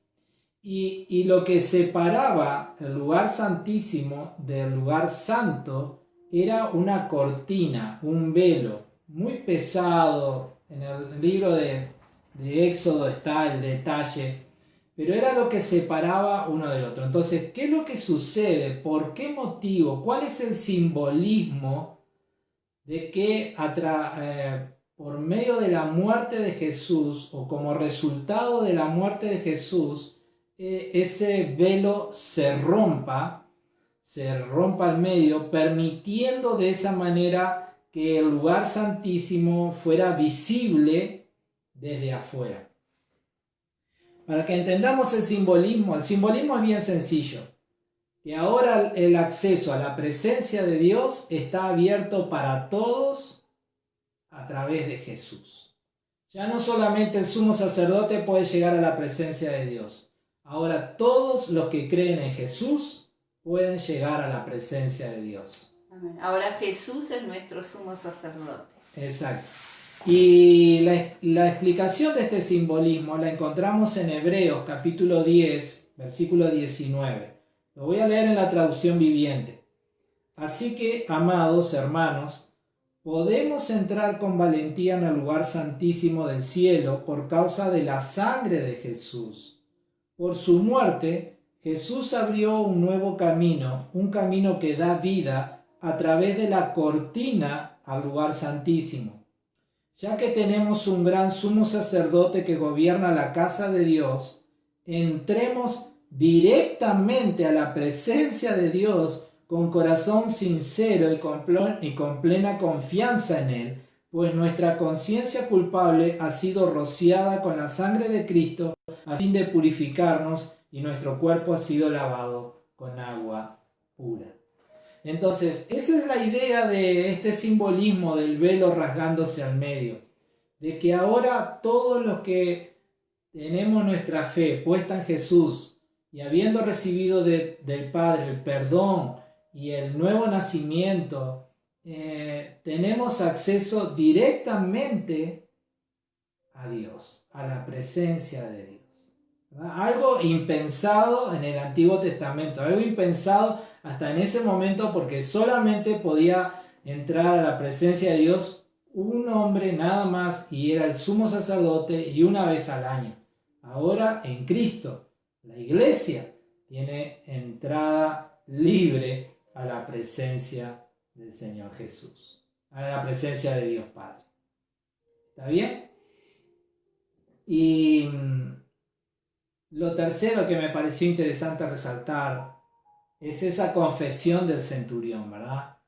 Y lo que separaba el lugar santísimo del lugar santo era una cortina, un velo muy pesado. En el libro de Éxodo está el detalle, pero era lo que separaba uno del otro. Entonces, ¿qué es lo que sucede? ¿Por qué motivo? ¿Cuál es el simbolismo de que por medio de la muerte de Jesús, o como resultado de la muerte de Jesús, ese velo se rompa al medio, permitiendo de esa manera que el lugar santísimo fuera visible desde afuera? Para que entendamos el simbolismo es bien sencillo, que ahora el acceso a la presencia de Dios está abierto para todos a través de Jesús. Ya no solamente el sumo sacerdote puede llegar a la presencia de Dios, ahora todos los que creen en Jesús pueden llegar a la presencia de Dios. Amén. Ahora Jesús es nuestro sumo sacerdote. Exacto. Y la explicación de este simbolismo la encontramos en Hebreos capítulo 10, versículo 19. Lo voy a leer en la traducción viviente. Así que, amados hermanos, podemos entrar con valentía en el lugar santísimo del cielo por causa de la sangre de Jesús. Por su muerte, Jesús abrió un nuevo camino, un camino que da vida a través de la cortina al lugar santísimo. Ya que tenemos un gran sumo sacerdote que gobierna la casa de Dios, entremos directamente a la presencia de Dios con corazón sincero y con plena confianza en Él, pues nuestra conciencia culpable ha sido rociada con la sangre de Cristo a fin de purificarnos y nuestro cuerpo ha sido lavado con agua pura. Entonces, esa es la idea de este simbolismo del velo rasgándose al medio, de que ahora todos los que tenemos nuestra fe puesta en Jesús y habiendo recibido del Padre el perdón y el nuevo nacimiento, tenemos acceso directamente a Dios, a la presencia de Dios. ¿Verdad? Algo impensado en el Antiguo Testamento, algo impensado hasta en ese momento, porque solamente podía entrar a la presencia de Dios un hombre nada más, y era el sumo sacerdote, y una vez al año. Ahora en Cristo, la iglesia tiene entrada libre a la presencia del Señor Jesús, a la presencia de Dios Padre. ¿Está bien? Y lo tercero que me pareció interesante resaltar es esa confesión del centurión, ¿verdad?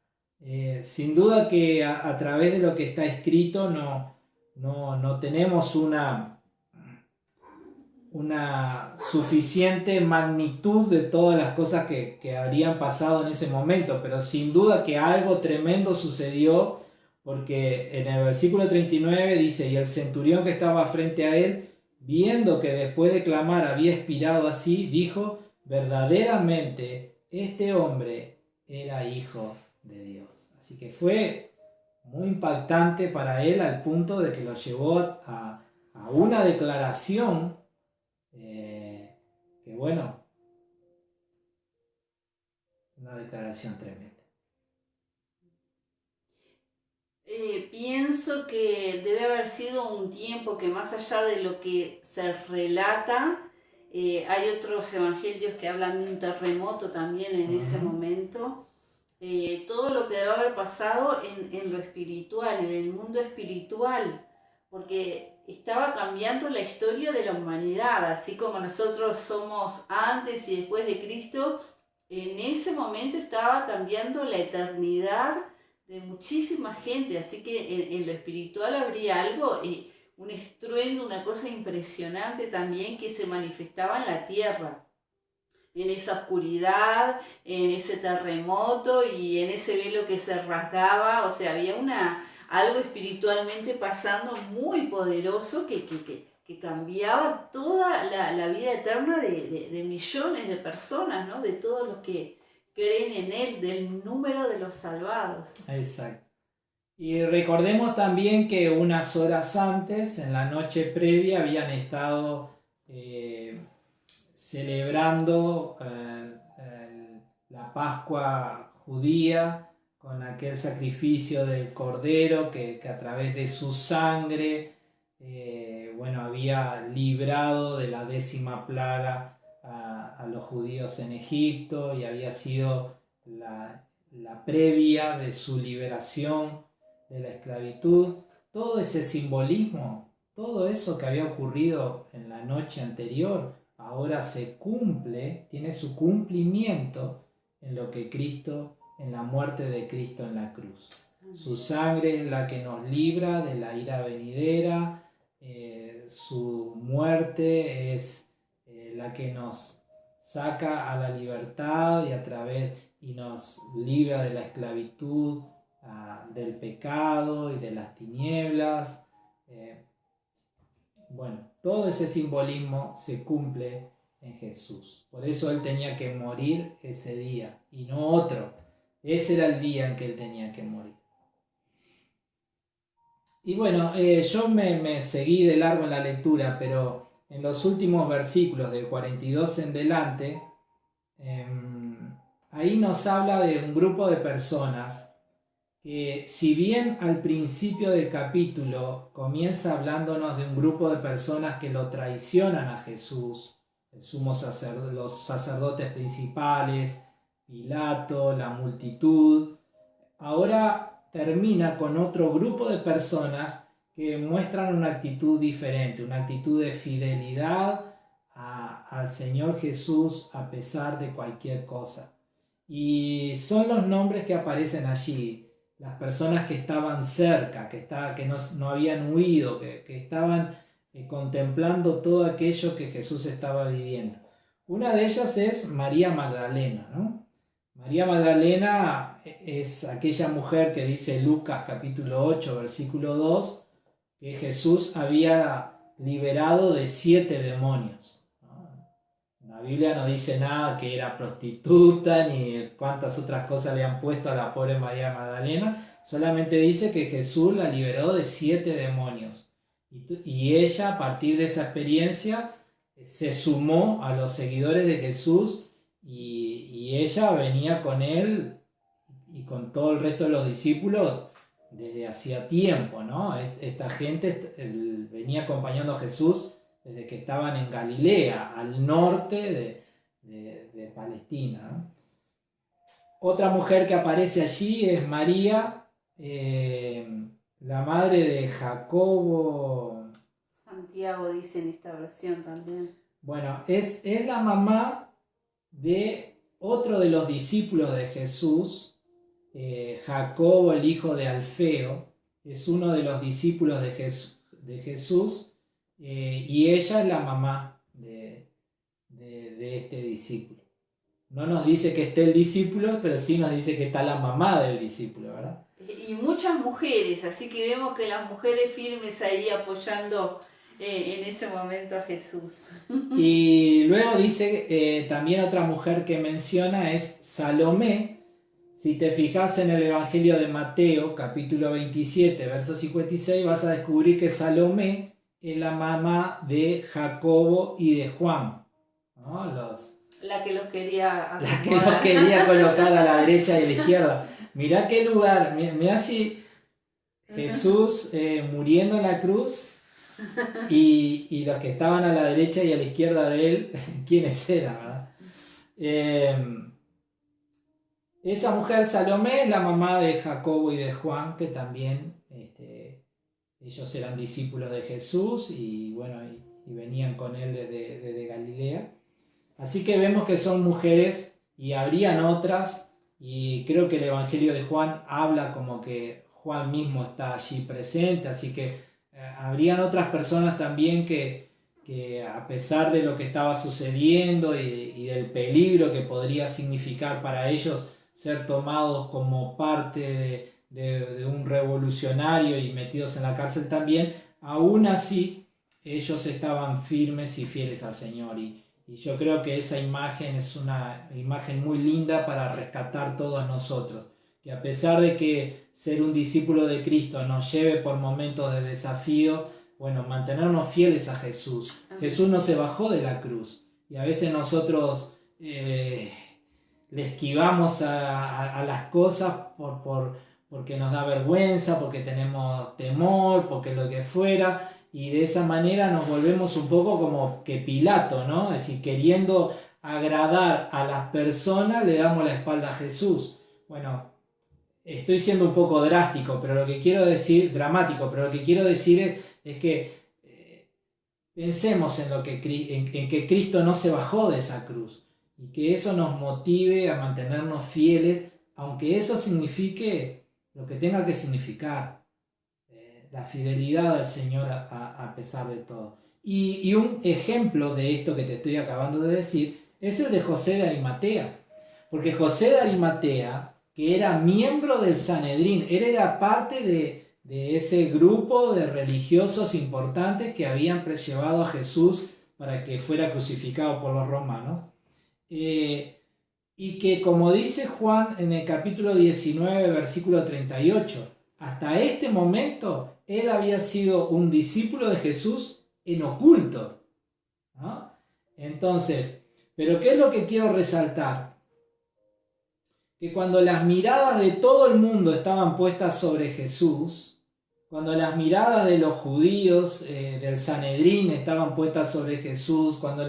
Sin duda que a través de lo que está escrito no tenemos una suficiente magnitud de todas las cosas que habrían pasado en ese momento, pero sin duda que algo tremendo sucedió, porque en el versículo 39 dice: y el centurión que estaba frente a él, viendo que después de clamar había expirado así, dijo: verdaderamente este hombre era hijo de Dios. Así que fue muy impactante para él, al punto de que lo llevó a una declaración que bueno, una declaración tremenda. Pienso que debe haber sido un tiempo que, más allá de lo que se relata, hay otros evangelios que hablan de un terremoto también en ese momento. Todo lo que debe haber pasado en lo espiritual, en el mundo espiritual, porque estaba cambiando la historia de la humanidad, así como nosotros somos antes y después de Cristo. En ese momento estaba cambiando la eternidad de muchísima gente, así que en lo espiritual habría algo, un estruendo, una cosa impresionante también que se manifestaba en la tierra, en esa oscuridad, en ese terremoto y en ese velo que se rasgaba. O sea, había algo espiritualmente pasando muy poderoso que cambiaba toda la vida eterna de millones de personas, ¿no? De todos los que creen en Él, del número de los salvados. Exacto. Y recordemos también que unas horas antes, en la noche previa, habían estado celebrando la Pascua judía con aquel sacrificio del Cordero que a través de su sangre había librado de la 10ª plaga a los judíos en Egipto, y había sido la previa de su liberación de la esclavitud. Todo ese simbolismo, todo eso que había ocurrido en la noche anterior, ahora se cumple, tiene su cumplimiento en lo que Cristo, en la muerte de Cristo en la cruz. Su sangre es la que nos libra de la ira venidera, su muerte es la que nos saca a la libertad y nos libra de la esclavitud, del pecado y de las tinieblas. Todo ese simbolismo se cumple en Jesús. Por eso Él tenía que morir ese día y no otro. Ese era el día en que Él tenía que morir. Y yo me seguí de largo en la lectura, pero en los últimos versículos del 42 en delante, ahí nos habla de un grupo de personas que, si bien al principio del capítulo comienza hablándonos de un grupo de personas que lo traicionan a Jesús, los sacerdotes principales, Pilato, la multitud, ahora termina con otro grupo de personas que muestran una actitud diferente, una actitud de fidelidad al Señor Jesús a pesar de cualquier cosa. Y son los nombres que aparecen allí, las personas que estaban cerca, que no habían huido, que estaban contemplando todo aquello que Jesús estaba viviendo. Una de ellas es María Magdalena, ¿no? María Magdalena es aquella mujer que dice Lucas capítulo 8, versículo 2, que Jesús había liberado de 7 demonios. La Biblia no dice nada que era prostituta ni cuántas otras cosas le han puesto a la pobre María Magdalena, solamente dice que Jesús la liberó de 7 demonios. Y ella, a partir de esa experiencia, se sumó a los seguidores de Jesús y ella venía con él y con todo el resto de los discípulos desde hacía tiempo, ¿no? Esta gente venía acompañando a Jesús desde que estaban en Galilea, al norte de Palestina, ¿no? Otra mujer que aparece allí es María, la madre de Jacobo. Santiago dice en esta versión también. Bueno, es la mamá de otro de los discípulos de Jesús, Jacobo, el hijo de Alfeo, es uno de los discípulos de Jesús, y ella es la mamá de este discípulo. No nos dice que esté el discípulo, pero sí nos dice que está la mamá del discípulo, ¿verdad? Y muchas mujeres, así que vemos que las mujeres firmes ahí apoyando en ese momento a Jesús. Y luego dice, también otra mujer que menciona es Salomé. Si te fijas en el Evangelio de Mateo, capítulo 27, verso 56, vas a descubrir que Salomé es la mamá de Jacobo y de Juan, ¿no? La que los quería La que los quería colocar a la derecha y a la izquierda. Mirá qué lugar, mirá si Jesús muriendo en la cruz y los que estaban a la derecha y a la izquierda de él, ¿quiénes eran, verdad? Esa mujer Salomé es la mamá de Jacobo y de Juan, que también ellos eran discípulos de Jesús y bueno, y venían con él desde Galilea. Así que vemos que son mujeres y habrían otras, y creo que el Evangelio de Juan habla como que Juan mismo está allí presente, así que habrían otras personas también que a pesar de lo que estaba sucediendo y del peligro que podría significar para ellos ser tomados como parte de un revolucionario y metidos en la cárcel también, aún así ellos estaban firmes y fieles al Señor. Y yo creo que esa imagen es una imagen muy linda para rescatar todos nosotros, que a pesar de que ser un discípulo de Cristo nos lleve por momentos de desafío, bueno, mantenernos fieles a Jesús. Amén. Jesús no se bajó de la cruz y a veces nosotros le esquivamos a las cosas porque nos da vergüenza, porque tenemos temor, porque lo que fuera, y de esa manera nos volvemos un poco como que Pilato, ¿no? Es decir, queriendo agradar a las personas le damos la espalda a Jesús. Bueno, estoy siendo un poco dramático, pero lo que quiero decir es que pensemos en que Cristo no se bajó de esa cruz y que eso nos motive a mantenernos fieles, aunque eso signifique lo que tenga que significar, la fidelidad al Señor a pesar de todo. Y un ejemplo de esto que te estoy acabando de decir es el de José de Arimatea, porque José de Arimatea, que era miembro del Sanedrín, él era parte de ese grupo de religiosos importantes que habían llevado a Jesús para que fuera crucificado por los romanos, y que, como dice Juan en el capítulo 19, versículo 38, hasta este momento él había sido un discípulo de Jesús en oculto, ¿no? Entonces, ¿pero qué es lo que quiero resaltar? Que cuando las miradas de todo el mundo estaban puestas sobre Jesús, cuando las miradas de los judíos del Sanedrín estaban puestas sobre Jesús, cuando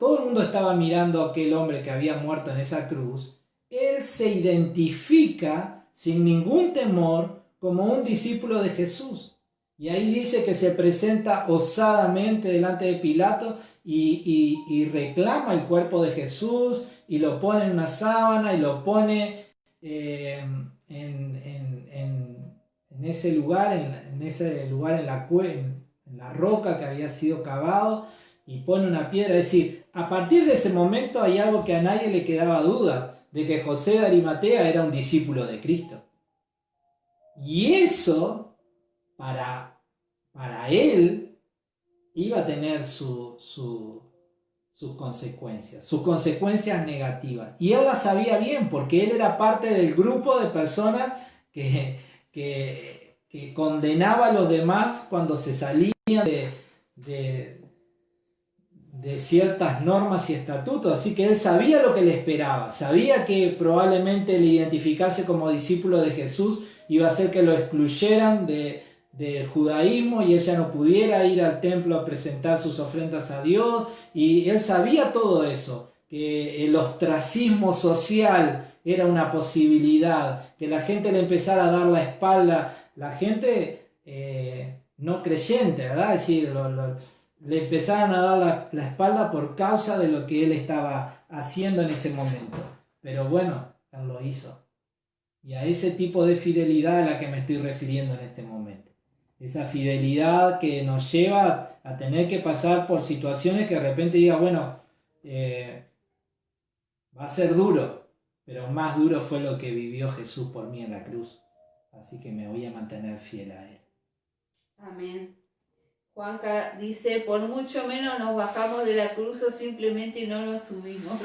todo el mundo estaba mirando a aquel hombre que había muerto en esa cruz, él se identifica sin ningún temor como un discípulo de Jesús. Y ahí dice que se presenta osadamente delante de Pilato y reclama el cuerpo de Jesús y lo pone en una sábana y lo pone en ese lugar, en la roca que había sido cavado, y pone una piedra. Es decir, a partir de ese momento hay algo que a nadie le quedaba duda, de que José de Arimatea era un discípulo de Cristo. Y eso, para él, iba a tener sus consecuencias negativas. Y él las sabía bien, porque él era parte del grupo de personas que condenaba a los demás cuando se salían de ciertas normas y estatutos. Así que él sabía lo que le esperaba, sabía que probablemente el identificarse como discípulo de Jesús iba a hacer que lo excluyeran del judaísmo y ella no pudiera ir al templo a presentar sus ofrendas a Dios, y él sabía todo eso, que el ostracismo social era una posibilidad, que la gente le empezara a dar la espalda, la gente no creyente, ¿verdad? Es decir, le empezaron a dar la espalda por causa de lo que él estaba haciendo en ese momento. Pero bueno, él lo hizo. Y a ese tipo de fidelidad a la que me estoy refiriendo en este momento. Esa fidelidad que nos lleva a tener que pasar por situaciones que de repente diga, bueno, va a ser duro, pero más duro fue lo que vivió Jesús por mí en la cruz. Así que me voy a mantener fiel a Él. Amén. Juanca dice, por mucho menos nos bajamos de la cruz o simplemente no nos subimos.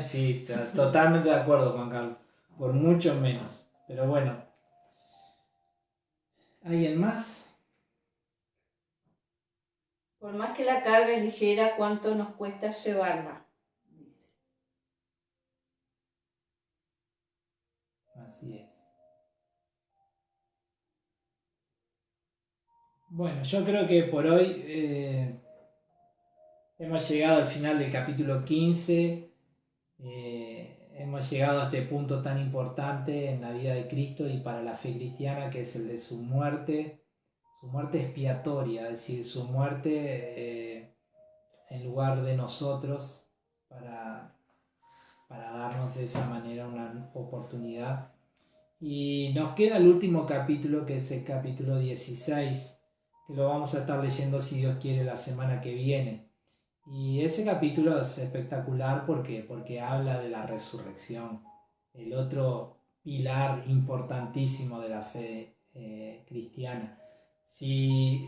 Sí, totalmente de acuerdo, Juan Carlos. Por mucho menos. Pero bueno. ¿Alguien más? Por más que la carga es ligera, ¿cuánto nos cuesta llevarla? Dice. Así es. Bueno, yo creo que por hoy hemos llegado al final del capítulo 15. Hemos llegado a este punto tan importante en la vida de Cristo y para la fe cristiana, que es el de su muerte expiatoria, es decir, su muerte en lugar de nosotros, para darnos de esa manera una oportunidad. Y nos queda el último capítulo, que es el capítulo 16, que lo vamos a estar leyendo, si Dios quiere, la semana que viene. Y ese capítulo es espectacular porque habla de la resurrección, el otro pilar importantísimo de la fe cristiana. Si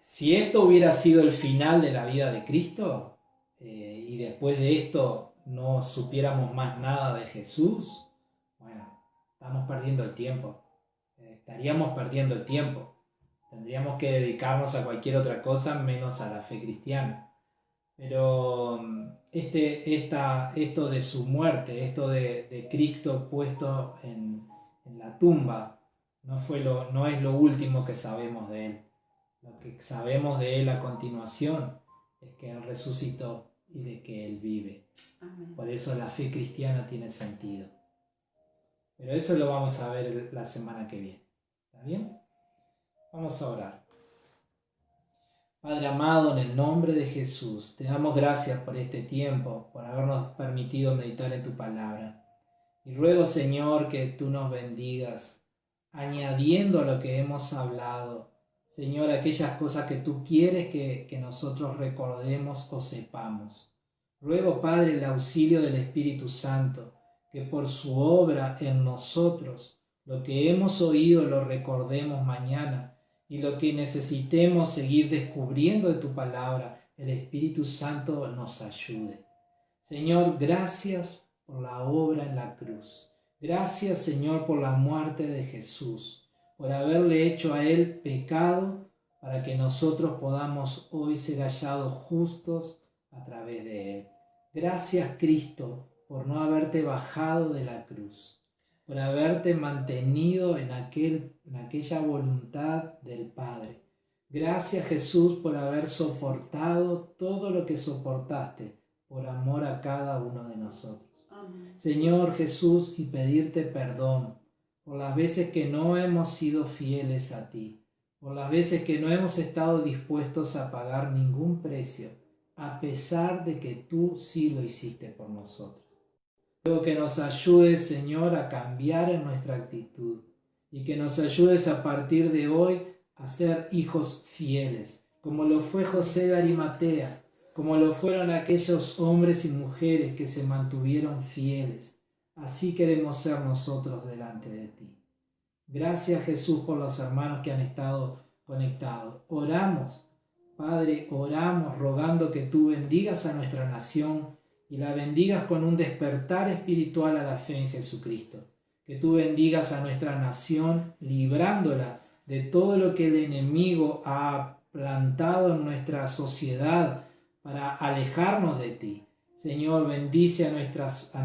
esto hubiera sido el final de la vida de Cristo, y después de esto no supiéramos más nada de Jesús, bueno, estamos perdiendo el tiempo, estaríamos perdiendo el tiempo. Tendríamos que dedicarnos a cualquier otra cosa menos a la fe cristiana. Pero esto de su muerte, esto de Cristo puesto en la tumba, no es lo último que sabemos de Él. Lo que sabemos de Él a continuación es que Él resucitó y de que Él vive. Amén. Por eso la fe cristiana tiene sentido. Pero eso lo vamos a ver la semana que viene. ¿Está bien? Vamos a orar. Padre amado, en el nombre de Jesús, te damos gracias por este tiempo, por habernos permitido meditar en tu palabra. Y ruego, Señor, que tú nos bendigas, añadiendo a lo que hemos hablado, Señor, aquellas cosas que tú quieres que nosotros recordemos o sepamos. Ruego, Padre, el auxilio del Espíritu Santo, que por su obra en nosotros, lo que hemos oído lo recordemos mañana, y lo que necesitemos seguir descubriendo de tu palabra, el Espíritu Santo nos ayude. Señor, gracias por la obra en la cruz. Gracias, Señor, por la muerte de Jesús, por haberle hecho a Él pecado para que nosotros podamos hoy ser hallados justos a través de Él. Gracias, Cristo, por no haberte bajado de la cruz, por haberte mantenido en aquella voluntad del Padre. Gracias, Jesús, por haber soportado todo lo que soportaste por amor a cada uno de nosotros. Amén. Señor Jesús, y pedirte perdón por las veces que no hemos sido fieles a ti, por las veces que no hemos estado dispuestos a pagar ningún precio, a pesar de que tú sí lo hiciste por nosotros. Luego que nos ayudes, Señor, a cambiar en nuestra actitud y que nos ayudes a partir de hoy a ser hijos fieles, como lo fue José de Arimatea, como lo fueron aquellos hombres y mujeres que se mantuvieron fieles. Así queremos ser nosotros delante de ti. Gracias, Jesús, por los hermanos que han estado conectados. Oramos, Padre, oramos rogando que tú bendigas a nuestra nación y la bendigas con un despertar espiritual a la fe en Jesucristo. Que tú bendigas a nuestra nación librándola de todo lo que el enemigo ha plantado en nuestra sociedad para alejarnos de ti. Señor, bendice a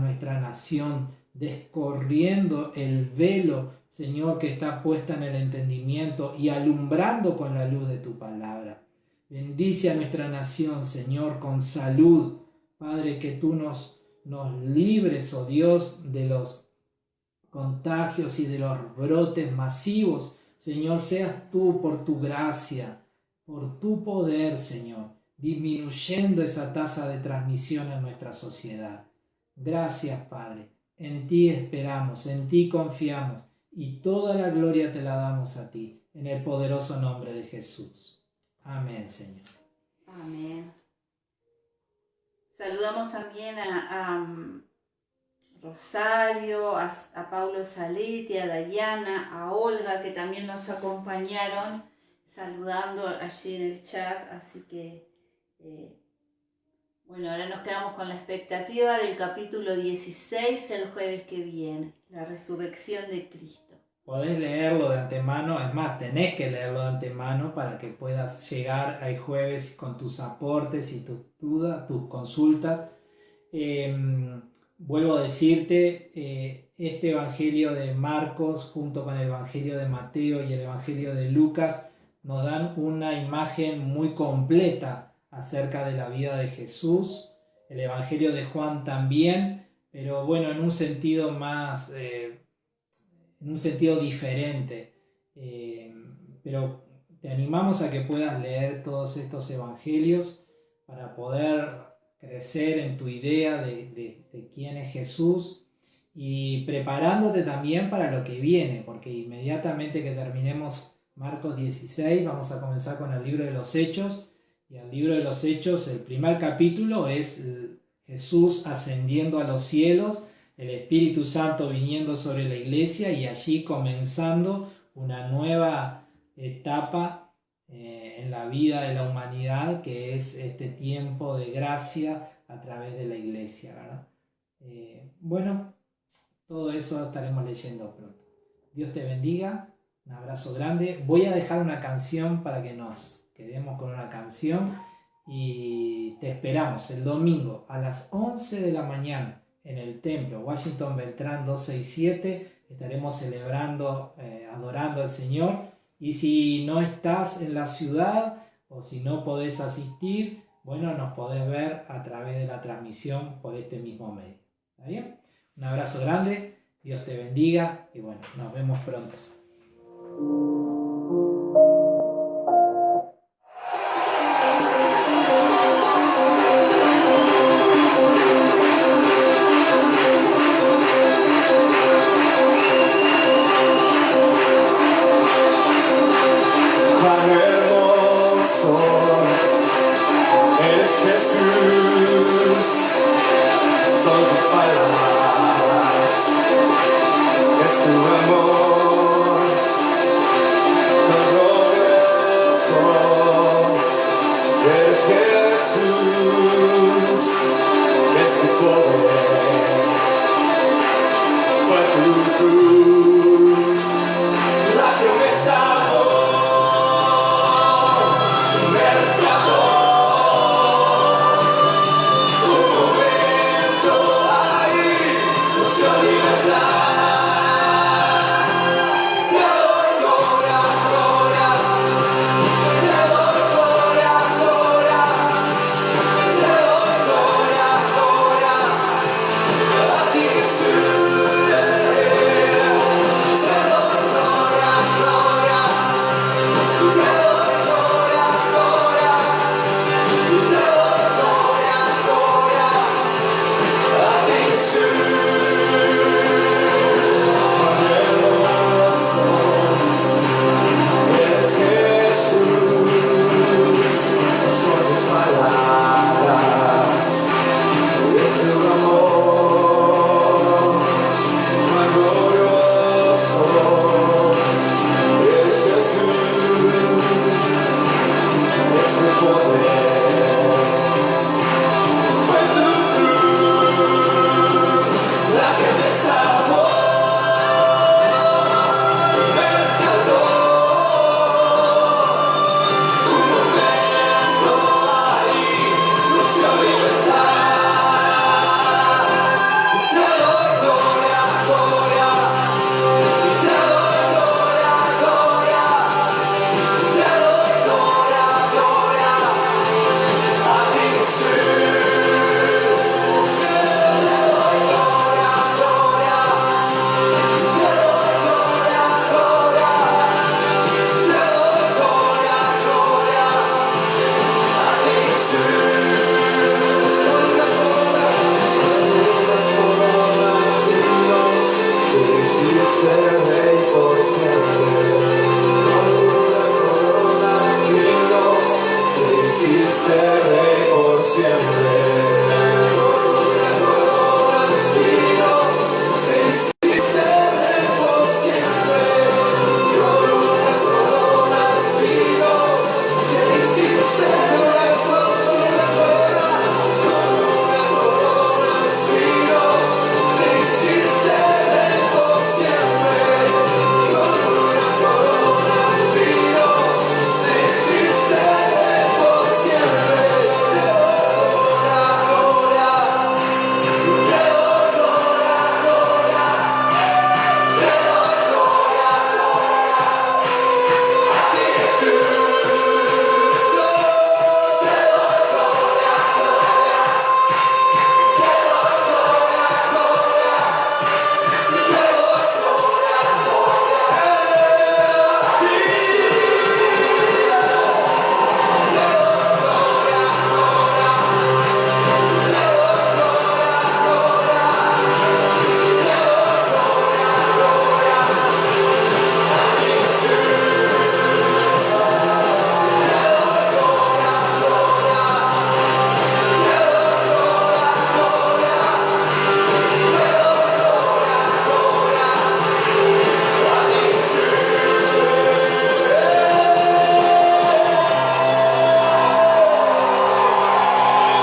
nuestra nación, descorriendo el velo, Señor, que está puesta en el entendimiento y alumbrando con la luz de tu palabra. Bendice a nuestra nación, Señor, con salud. Padre, que tú nos libres, oh Dios, de los contagios y de los brotes masivos. Señor, seas tú por tu gracia, por tu poder, Señor, disminuyendo esa tasa de transmisión en nuestra sociedad. Gracias, Padre. En ti esperamos, en ti confiamos y toda la gloria te la damos a ti, en el poderoso nombre de Jesús. Amén, Señor. Amén. Saludamos también a Rosario, a Paulo Saletti, a Dayana, a Olga, que también nos acompañaron saludando allí en el chat. Así que, bueno, ahora nos quedamos con la expectativa del capítulo 16 el jueves que viene, la resurrección de Cristo. Podés leerlo de antemano, es más, tenés que leerlo de antemano para que puedas llegar al jueves con tus aportes y tus dudas, tus consultas. Vuelvo a decirte, este Evangelio de Marcos junto con el Evangelio de Mateo y el Evangelio de Lucas nos dan una imagen muy completa acerca de la vida de Jesús. El Evangelio de Juan también, pero bueno, en un sentido más, en un sentido diferente. Pero te animamos a que puedas leer todos estos evangelios para poder crecer en tu idea de quién es Jesús y preparándote también para lo que viene, porque inmediatamente que terminemos Marcos 16 vamos a comenzar con el libro de los Hechos, y el libro de los Hechos, el primer capítulo es Jesús ascendiendo a los cielos, el Espíritu Santo viniendo sobre la iglesia y allí comenzando una nueva etapa en la vida de la humanidad, que es este tiempo de gracia a través de la iglesia, ¿verdad? Bueno, todo eso estaremos leyendo pronto. Dios te bendiga, un abrazo grande. Voy a dejar una canción para que nos quedemos con una canción y te esperamos el domingo a las 11 de la mañana en el templo Washington Beltrán 267. Estaremos celebrando, adorando al Señor. Y si no estás en la ciudad o si no podés asistir, bueno, nos podés ver a través de la transmisión por este mismo medio. ¿Está bien? Un abrazo grande, Dios te bendiga y bueno, nos vemos pronto.